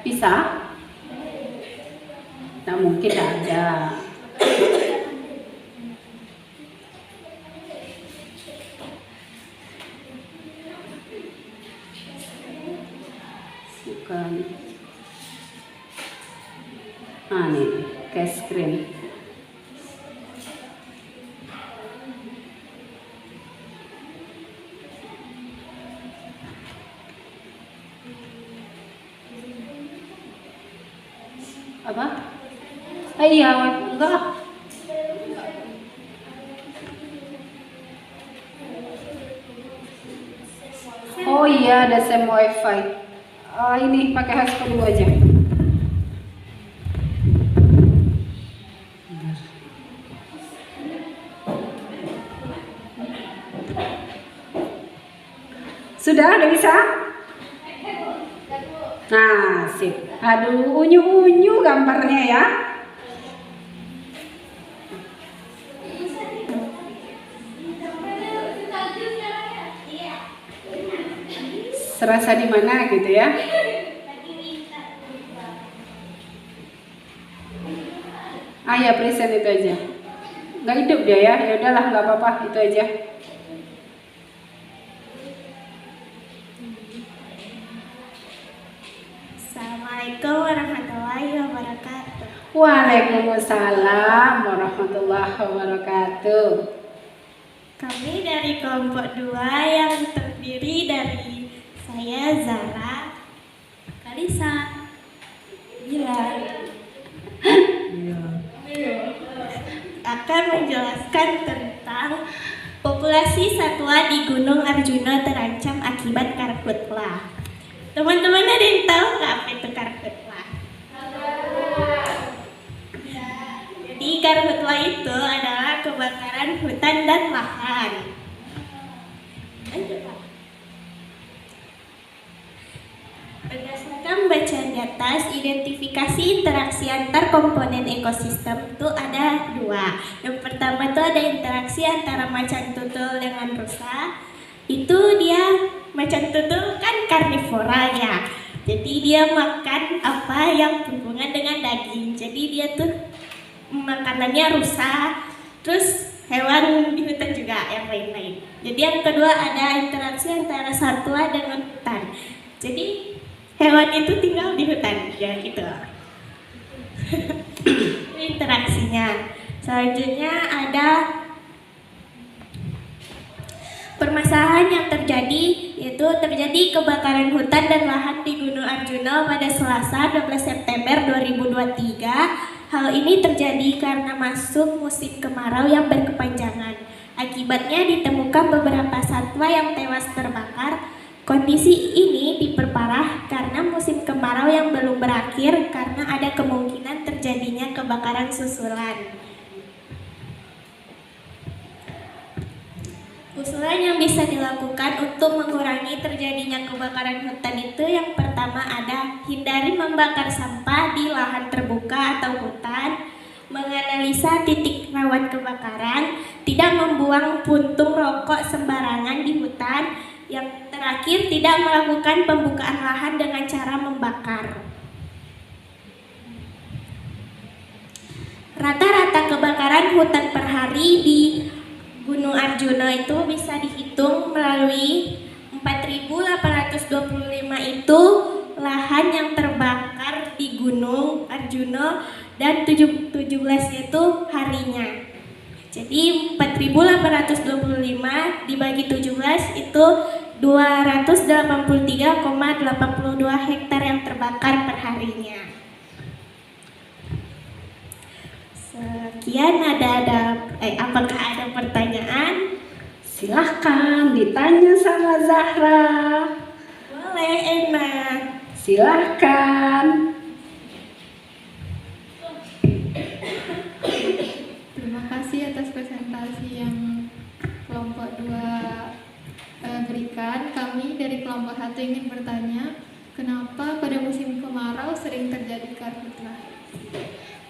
Bisa? Nah, mungkin tidak ada. Bukan. Ah, nih, ke screen. Apa? Iya, enggak. Oh iya, ada SIM WiFi. Ini pakai hotspot dulu aja. Sudah bisa? Nah, sip. Aduh, unyu-unyu gambarnya ya. Serasa di mana gitu ya? Ah ya, present itu aja. Nggak hidup dia ya. Ya udahlah, nggak apa-apa, itu aja. Assalamualaikum warahmatullahi wabarakatuh. Waalaikumsalam warahmatullahi wabarakatuh. Kami dari kelompok 2 yang terdiri dari saya, Zara, Kalisa, Bila, akan menjelaskan tentang populasi satwa di Gunung Arjuna terancam akibat karhutlah. Teman-teman ada yang tahu nggak apa itu karhutlah? Jadi karhutlah itu adalah kebakaran hutan dan lahan. Berdasarkan bacaan di atas, identifikasi interaksi antar komponen ekosistem itu ada 2. Yang pertama itu ada interaksi antara macan tutul dengan rusa. Itu dia, macan tutul kan karnivora ya. Jadi dia makan apa yang berhubungan dengan daging. Jadi dia tuh makanannya rusa. Terus hewan di hutan juga yang lain-lain. Jadi yang kedua ada interaksi antara satwa dengan hutan. Jadi hewan itu tinggal di hutan, ya gitu. Interaksinya. Selanjutnya ada permasalahan yang terjadi, yaitu terjadi kebakaran hutan dan lahan di Gunung Arjuna pada Selasa 12 September 2023. Hal ini terjadi karena masuk musim kemarau yang berkepanjangan. Akibatnya ditemukan beberapa satwa yang tewas terbakar. Kondisi ini diperparah karena musim kemarau yang belum berakhir karena ada kemungkinan terjadinya kebakaran susulan. Usulan yang bisa dilakukan untuk mengurangi terjadinya kebakaran hutan itu yang pertama ada hindari membakar sampah di lahan terbuka atau hutan, menganalisa titik rawan kebakaran, tidak membuang puntung rokok sembarangan di hutan. Yang terakhir, tidak melakukan pembukaan lahan dengan cara membakar. Rata-rata kebakaran hutan per hari di Gunung Arjuna itu bisa dihitung melalui 4.825 itu lahan yang terbakar di Gunung Arjuna dan 17 itu harinya. Jadi 4.825 dibagi 17 itu 283,82 hektar yang terbakar per harinya. Sekian, apakah ada pertanyaan? Silahkan ditanya sama Zahra. Boleh, Ena. Silahkan. Terima kasih atas presentasi yang kelompok 2 berikan. Kami dari kelompok 1 ingin bertanya, kenapa pada musim kemarau sering terjadi karhutlah?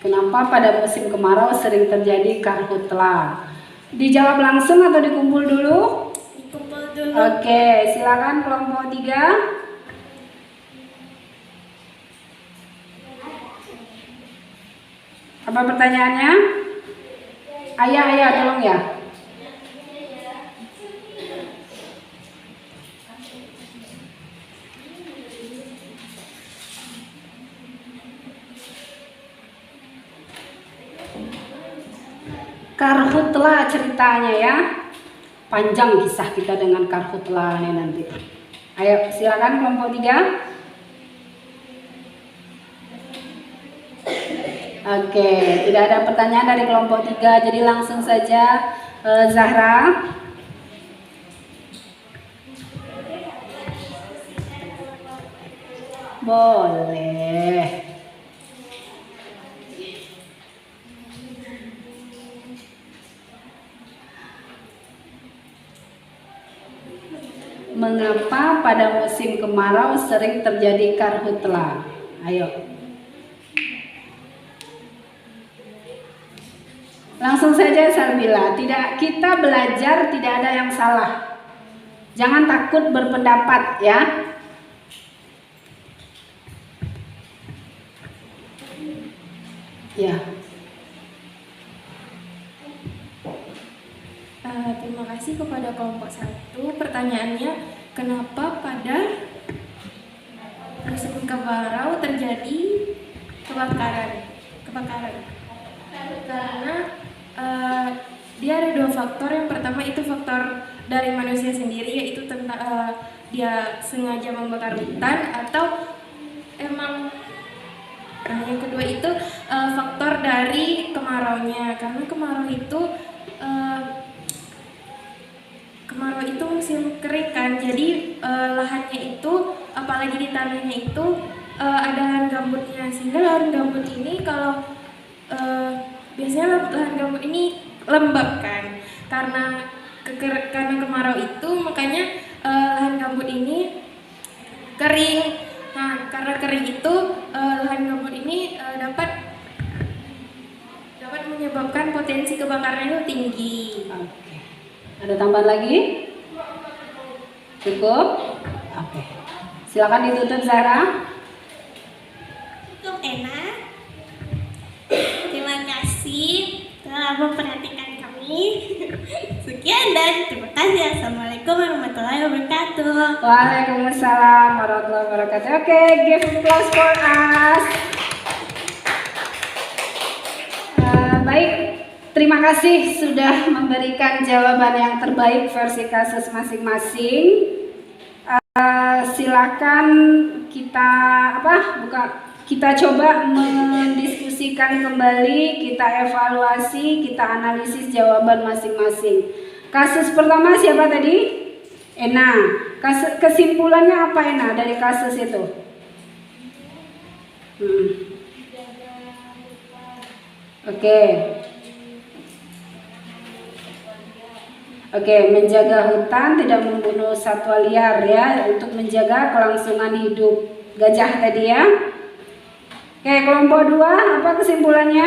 Kenapa pada musim kemarau sering terjadi karhutla? Dijawab langsung atau dikumpul dulu? Dikumpul dulu. Oke, silakan kelompok 3. Apa pertanyaannya? Ayah, tolong ya. Karhutla ceritanya ya. Panjang kisah kita dengan karhutla nih nanti. Ayo silakan kelompok 3. Oke, tidak ada pertanyaan dari kelompok 3, jadi langsung saja Zahra. Boleh. Mengapa pada musim kemarau sering terjadi karhutla? Ayo. Langsung saja Sarbila, kita belajar tidak ada yang salah. Jangan takut berpendapat ya. Ya. Terima kasih kepada kelompok 1. Pertanyaannya, kenapa pada musim kemarau terjadi kebakaran? Karena dia ada 2 faktor. Yang pertama itu faktor dari manusia sendiri, yaitu tentang dia sengaja membakar hutan atau emang. Yang kedua itu faktor dari kemaraunya, karena kemarau itu musim kering kan, jadi lahannya itu, apalagi di tanahnya itu ada lahan gambutnya, sehingga lahan gambut ini kalau biasanya lahan gambut ini lembab kan, karena kemarau itu makanya lahan gambut ini kering. Nah, karena kering itu lahan gambut ini dapat menyebabkan potensi kebakaran itu tinggi. Oke. Ada tambahan lagi? Cukup? Oke. Silakan ditutup Zahra. Cukup, Ena. Terima kasih telah memperhatikan kami. Sekian dan terima kasih. Assalamualaikum warahmatullahi wabarakatuh. Waalaikumsalam warahmatullahi wabarakatuh. Oke, give applause for us. Baik, terima kasih sudah memberikan jawaban yang terbaik versi kasus masing-masing. Silakan kita coba mendiskusikan kembali, kita evaluasi, kita analisis jawaban masing-masing. Kasus pertama siapa tadi? Ena. Kesimpulannya apa Ena dari kasus itu? Oke, menjaga hutan, tidak membunuh satwa liar ya, untuk menjaga kelangsungan hidup gajah tadi ya. Oke, kelompok 2, apa kesimpulannya?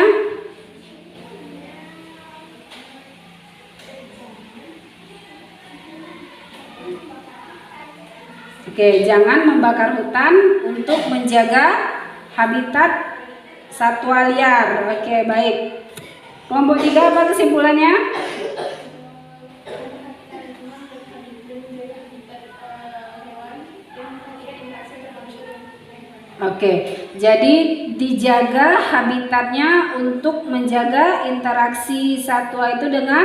Oke, jangan membakar hutan untuk menjaga habitat satwa liar. Oke, baik. Kelompok 3 apa kesimpulannya? Oke, jadi dijaga habitatnya untuk menjaga interaksi satwa itu dengan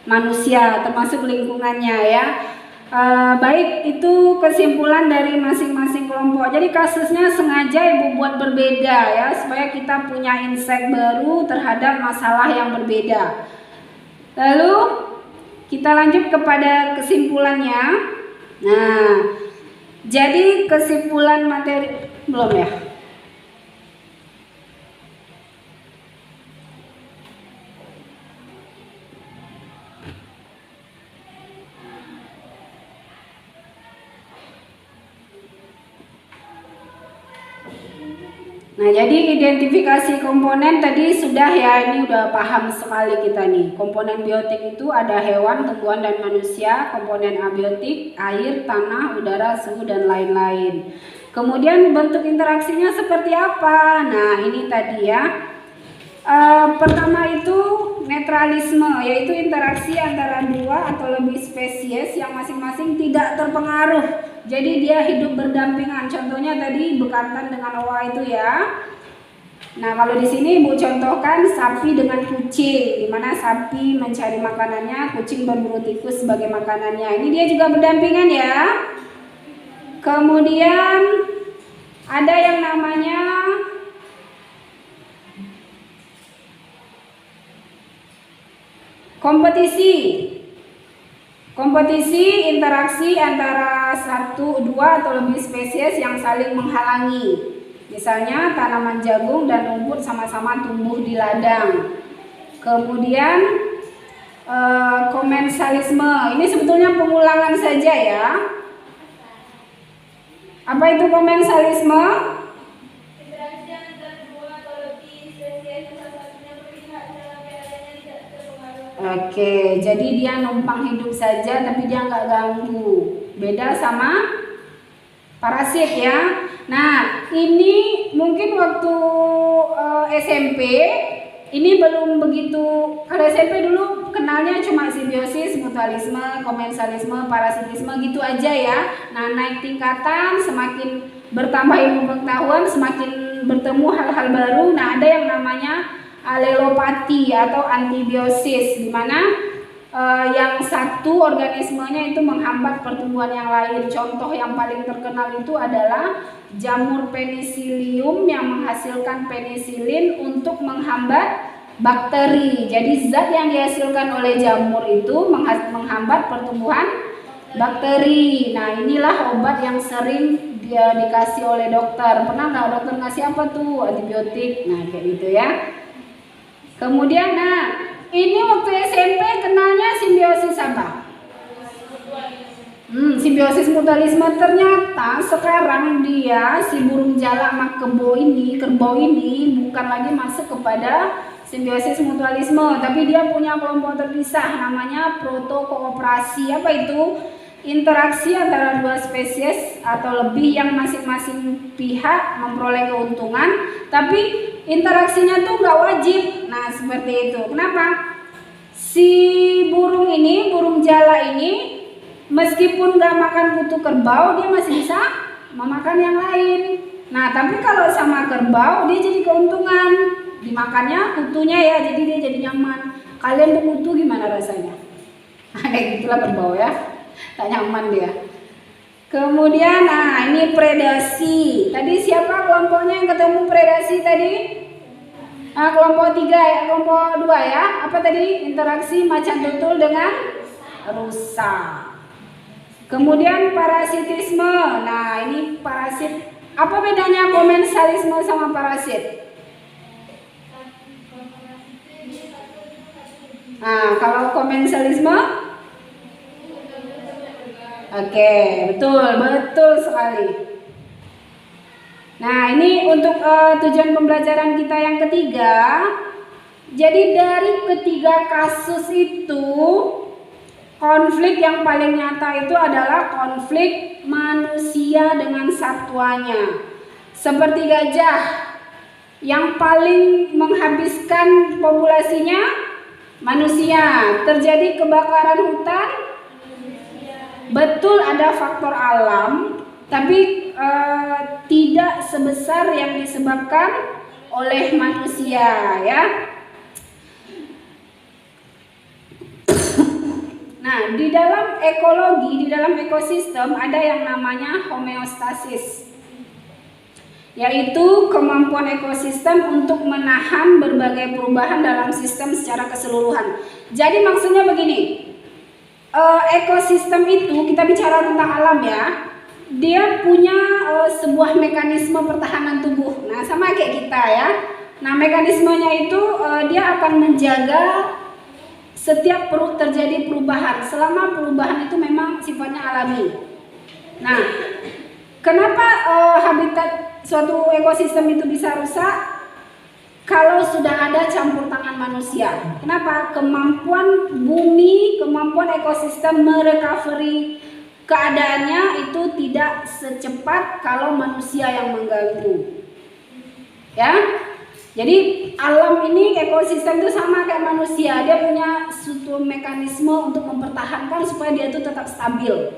manusia, termasuk lingkungannya ya. Baik, itu kesimpulan dari masing-masing kelompok. Jadi kasusnya sengaja Ibu buat berbeda ya, supaya kita punya insight baru terhadap masalah yang berbeda. Lalu kita lanjut kepada kesimpulannya. Nah, jadi kesimpulan materi belum ya? Nah, jadi identifikasi komponen tadi sudah ya, ini udah paham sekali kita nih. Komponen biotik itu ada hewan, tumbuhan, dan manusia. Komponen abiotik, air, tanah, udara, suhu, dan lain-lain. Kemudian bentuk interaksinya seperti apa? Nah, ini tadi ya. Pertama itu netralisme, yaitu interaksi antara dua atau lebih spesies yang masing-masing tidak terpengaruh. Jadi dia hidup berdampingan. Contohnya tadi bekantan dengan owa itu ya. Nah, kalau di sini Ibu contohkan sapi dengan kucing, di mana sapi mencari makanannya, kucing berburu tikus sebagai makanannya. Ini dia juga berdampingan ya. Kemudian ada yang namanya kompetisi interaksi antara satu, dua atau lebih spesies yang saling menghalangi. Misalnya tanaman jagung dan rumput sama-sama tumbuh di ladang. Kemudian komensalisme, ini sebetulnya pengulangan saja ya. Apa itu komensalisme? Interaksi antara dua atau lebih spesies salah satunya berpihak dalam keadaannya tidak terpengaruh. Oke, jadi dia numpang hidup saja tapi dia nggak ganggu. Beda sama parasit ya. Nah, ini mungkin waktu SMP ini belum begitu. Kalau SMP dulu kenalnya cuma simbiosis, mutualisme, komensalisme, parasitisme gitu aja ya. Nah, naik tingkatan, semakin bertambah ilmu pengetahuan, semakin bertemu hal-hal baru. Nah, ada yang namanya alelopati atau antibiosis, di mana yang satu organismenya itu menghambat pertumbuhan yang lain. Contoh yang paling terkenal itu adalah jamur penicillium yang menghasilkan penisilin untuk menghambat bakteri. Jadi zat yang dihasilkan oleh jamur itu menghambat pertumbuhan bakteri. Nah, inilah obat yang sering dia dikasih oleh dokter. Pernah nggak dokter ngasih apa tuh? Antibiotik. Nah, kayak gitu ya. Kemudian, nah, ini waktu SMP kenalnya simbiosis apa? Simbiosis mutualisme. Ternyata sekarang dia si burung jalak mak kerbau ini bukan lagi masuk kepada simbiosis mutualisme, tapi dia punya kelompok terpisah namanya protokooperasi. Apa itu? Interaksi antara dua spesies atau lebih yang masing-masing pihak memperoleh keuntungan, tapi interaksinya tuh nggak wajib. Nah, seperti itu. Kenapa? Si burung ini, burung jala ini, meskipun nggak makan kutu kerbau, dia masih bisa memakan yang lain. Nah, tapi kalau sama kerbau, dia jadi keuntungan. Dimakannya kutunya ya, jadi dia jadi nyaman. Kalian berkutu gimana rasanya? Kayak gitulah kerbau ya, tak nyaman dia. Kemudian, nah ini predasi. Tadi siapa kelompoknya yang ketemu predasi tadi? Nah, kelompok 3 ya, kelompok 2 ya. Apa tadi? Interaksi macan tutul dengan rusa. Kemudian parasitisme. Nah, ini parasit. Apa bedanya komensalisme sama parasit? Nah, kalau komensalisme, oke, betul sekali. Nah, ini untuk tujuan pembelajaran kita yang ketiga. Jadi dari ketiga kasus itu, konflik yang paling nyata itu adalah konflik manusia dengan satwanya. Seperti gajah. Yang paling menghabiskan populasinya manusia. Terjadi kebakaran hutan, betul ada faktor alam, tapi tidak sebesar yang disebabkan oleh manusia, ya. Nah, di dalam ekologi, di dalam ekosistem ada yang namanya homeostasis, yaitu kemampuan ekosistem untuk menahan berbagai perubahan dalam sistem secara keseluruhan. Jadi maksudnya begini, ekosistem itu, kita bicara tentang alam ya, dia punya sebuah mekanisme pertahanan tubuh. Nah, sama kayak kita ya. Nah, mekanismenya itu dia akan menjaga setiap terjadi perubahan, selama perubahan itu memang sifatnya alami. Nah, kenapa habitat suatu ekosistem itu bisa rusak? Kalau sudah ada campur tangan manusia. Kenapa? Kemampuan bumi, kemampuan ekosistem merecovery keadaannya itu tidak secepat kalau manusia yang mengganggu. Ya. Jadi alam ini, ekosistem itu sama kayak manusia, dia punya suatu mekanisme untuk mempertahankan supaya dia itu tetap stabil.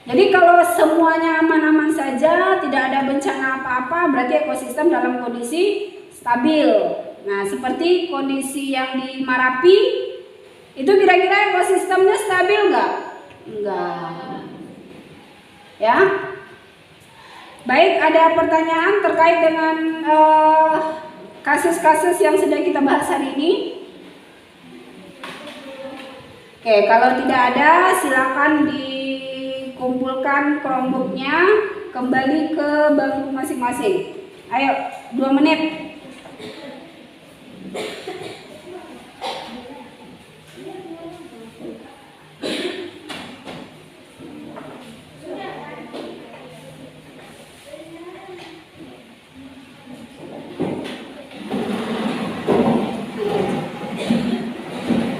Jadi kalau semuanya aman-aman saja, tidak ada bencana apa-apa, berarti ekosistem dalam kondisi stabil. Nah, seperti kondisi yang di Marapi, itu kira-kira ekosistemnya stabil nggak? Enggak. Ya. Baik, ada pertanyaan terkait dengan kasus-kasus yang sudah kita bahas hari ini? Oke, kalau tidak ada, silakan dikumpulkan Chromebook-nya, kembali ke bangku masing-masing. Ayo, 2 menit.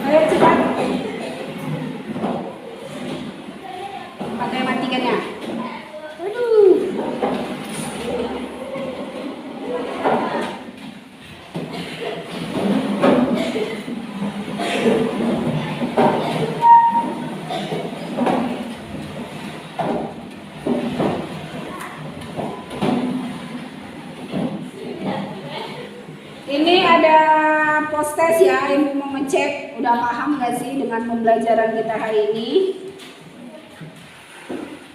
Ayo cepat. Pakai matikannya. Aduh. Ini ada post-test ya, yang mau ngecek udah paham gak sih dengan pembelajaran kita hari ini.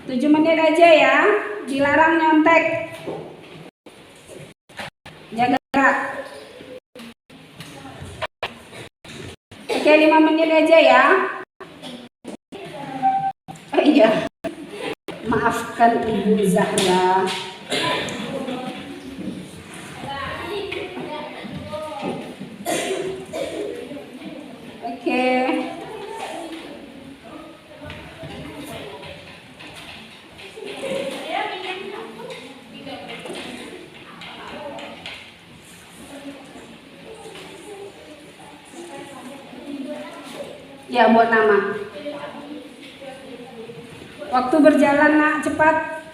7 menit aja ya, dilarang nyontek, jaga jarak. Oke, 5 menit aja ya. Oh iya, maafkan Ibu Zahra. Oke. Ya, buat nama. Waktu berjalan nak, cepat.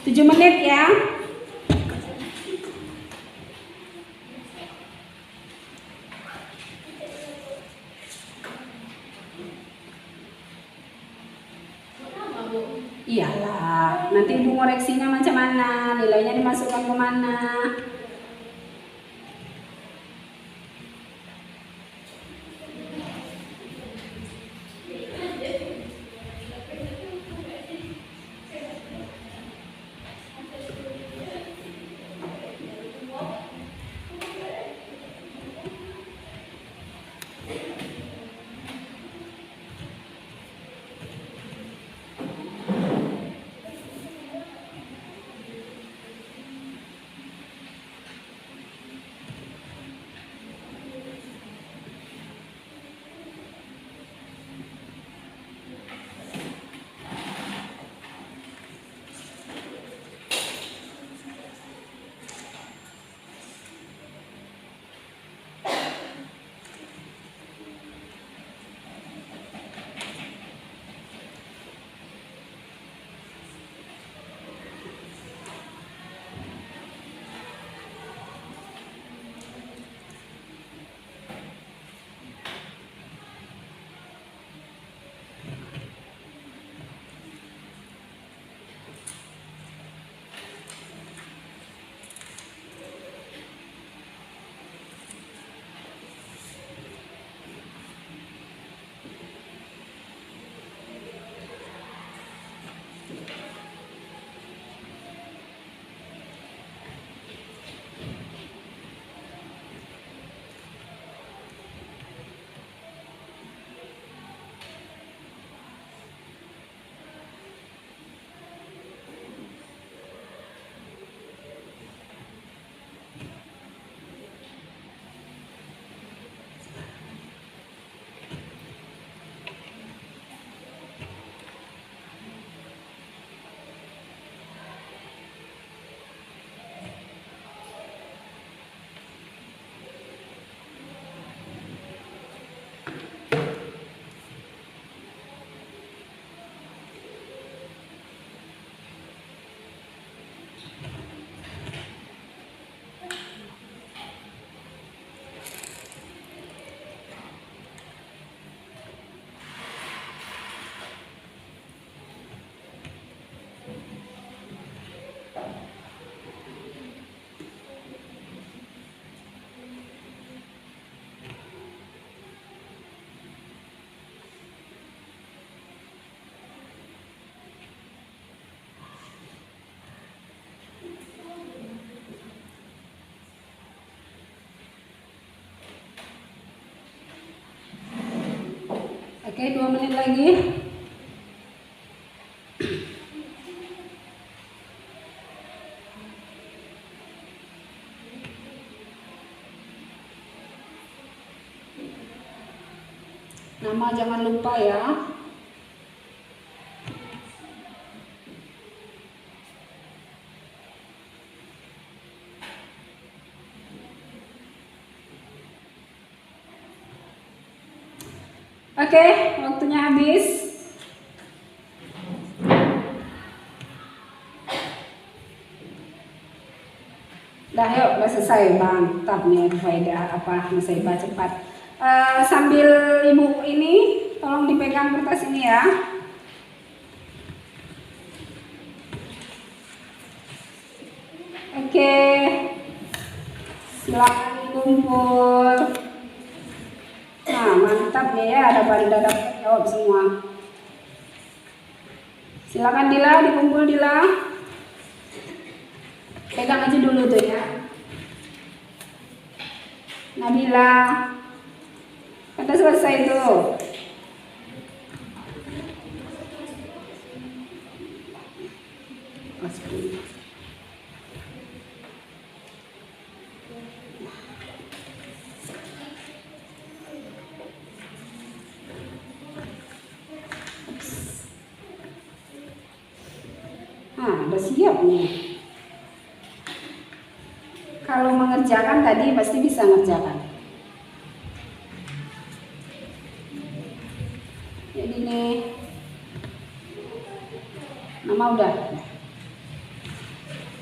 7 menit ya. Iyalah, nanti ibu koreksinya macam mana, nilainya dimasukkan ke mana. Oke, 2 menit lagi. Nama jangan lupa ya. Oke, waktunya habis. Dah yuk, udah selesai. Mantap nih faedah apa Nusaiba cepat. Sambil ibu ini tolong dipegang kertas ini ya. Oke, silakan dikumpul. Nah, mantap nih ya, ada pada dapat jawab semua. Silakan Dila, dikumpul Dila. Pegang aja dulu tuh ya. Nabila. Kata selesai tuh. Nah, udah siap nih. Kalau mengerjakan tadi pasti bisa ngerjakan. Jadi nih, nama udah.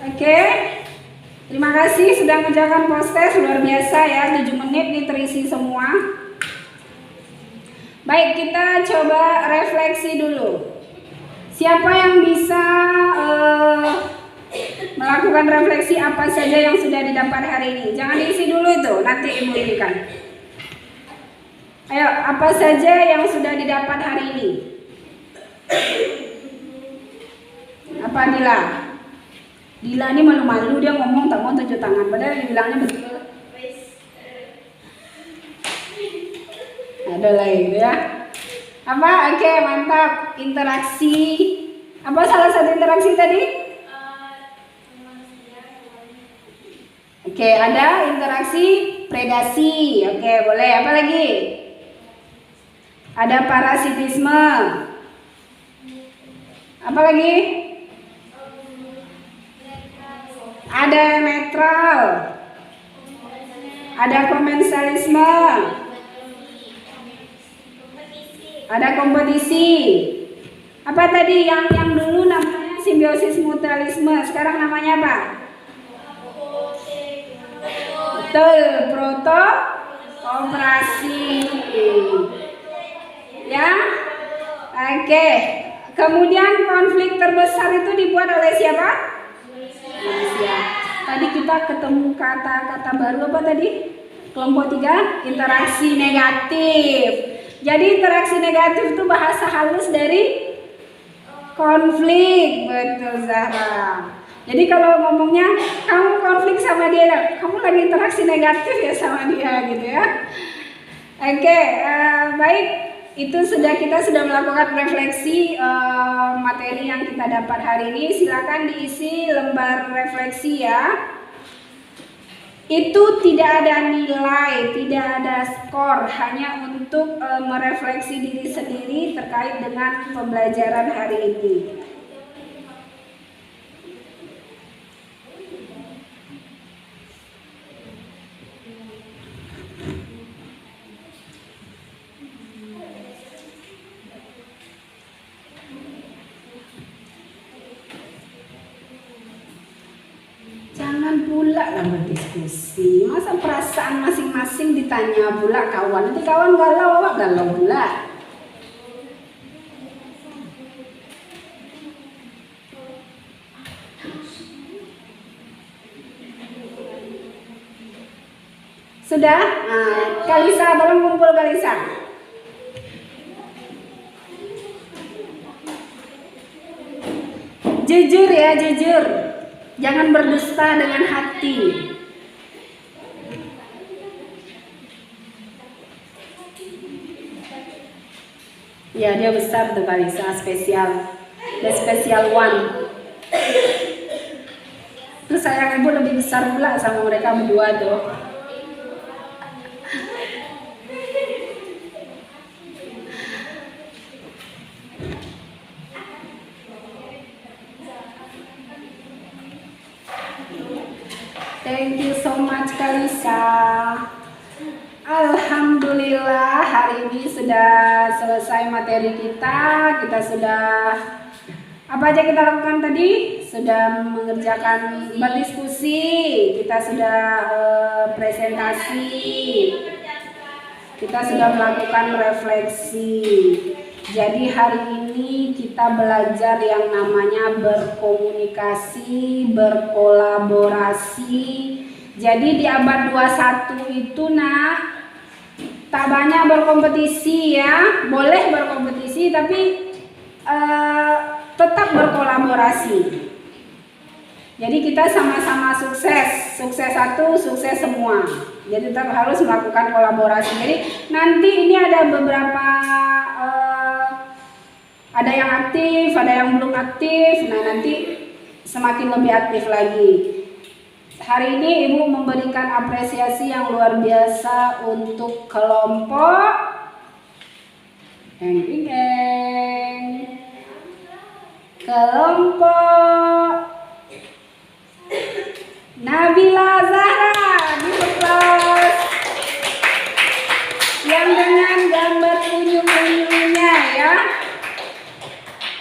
Oke, terima kasih sudah mengerjakan post-test, luar biasa ya, 7 menit nih terisi semua. Baik, kita coba refleksi dulu. Siapa yang bisa melakukan refleksi apa saja yang sudah didapat hari ini? Jangan diisi dulu itu, nanti ibu irikan. Ayo, apa saja yang sudah didapat hari ini? Apa Dila? Dila ini malu-malu, dia ngomong tak mau tunjuk tangan, padahal dibilangnya betul. Ada lagi ya. Apa? Oke, mantap. Interaksi. Apa salah satu interaksi tadi? Oke, ada interaksi predasi. Oke, boleh. Apa lagi? Ada parasitisme. Apa lagi? Ada netral. Ada komensalisme. Ada kompetisi. Apa tadi yang dulu namanya simbiosis mutualisme, sekarang namanya apa? Betul, proto operasi. Ya, oke. Kemudian konflik terbesar itu dibuat oleh siapa? Manusia. Tadi kita ketemu kata-kata baru apa tadi? Kelompok 3, interaksi negatif. Jadi interaksi negatif itu bahasa halus dari konflik, betul Zahra. Jadi kalau ngomongnya kamu konflik sama dia, kamu lagi interaksi negatif ya sama dia gitu ya. Oke, baik. Itu kita sudah melakukan refleksi materi yang kita dapat hari ini. Silakan diisi lembar refleksi ya. Itu tidak ada nilai, tidak ada skor, hanya untuk merefleksi diri sendiri terkait dengan pembelajaran hari ini. Jangan pula lah berdiskusi. Masa perasaan masing-masing ditanya pula kawan. Nanti kawan galau, awak galau pula. Sudah? Nah, Kalisa, tolong kumpul Kalisa. Jujur ya, jujur. Jangan berdusta dengan hati. Ya, dia besar tuh Kalisa, spesial. The special one. Terus sayang ibu lebih besar pula sama mereka berdua tuh. Thank you so much Kalisa. Alhamdulillah hari ini sudah selesai materi kita. Kita sudah apa aja kita lakukan tadi? Sudah mengerjakan berdiskusi, kita sudah presentasi, kita sudah melakukan refleksi. Jadi hari ini kita belajar yang namanya berkomunikasi, berkolaborasi. Jadi di abad 21 itu tak banyak berkompetisi ya, boleh berkompetisi tapi tetap berkolaborasi. Jadi kita sama-sama sukses, sukses satu, sukses semua. Jadi tetap harus melakukan kolaborasi. Jadi nanti ini ada beberapa ada yang aktif, ada yang belum aktif. Nah nanti semakin lebih aktif lagi. Hari ini Ibu memberikan apresiasi yang luar biasa untuk kelompok kelompok Nabila Zahra di kelas yang dengan gambar unyu-unyunya ya.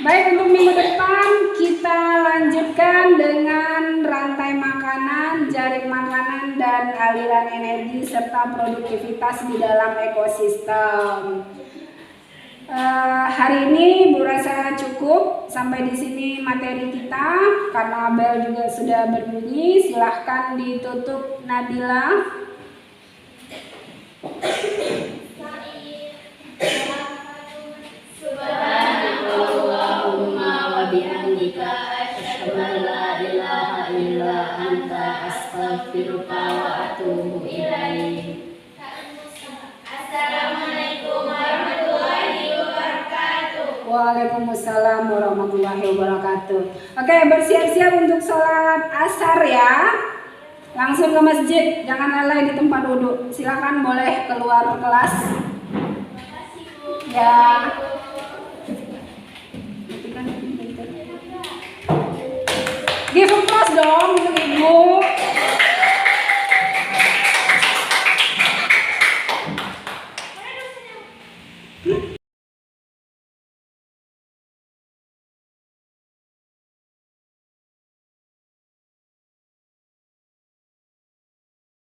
Baik, untuk minggu depan kita lanjutkan dengan rantai makanan, jaring makanan, dan aliran energi serta produktivitas di dalam ekosistem. Hari ini Bu rasa cukup sampai di sini materi kita karena bel juga sudah berbunyi. Silahkan ditutup Nabila. Subhanallahumma wa bihamdika asyhadu an la ilaha illa anta astaghfiruka wa atubu ilaik. Assalamualaikum warahmatullahi wabarakatuh. Waalaikumsalam warahmatullahi wabarakatuh. Oke, bersiap-siap untuk sholat asar ya. Langsung ke masjid, jangan lalai di tempat duduk. Silakan boleh keluar kelas. Ya. Give applause dong.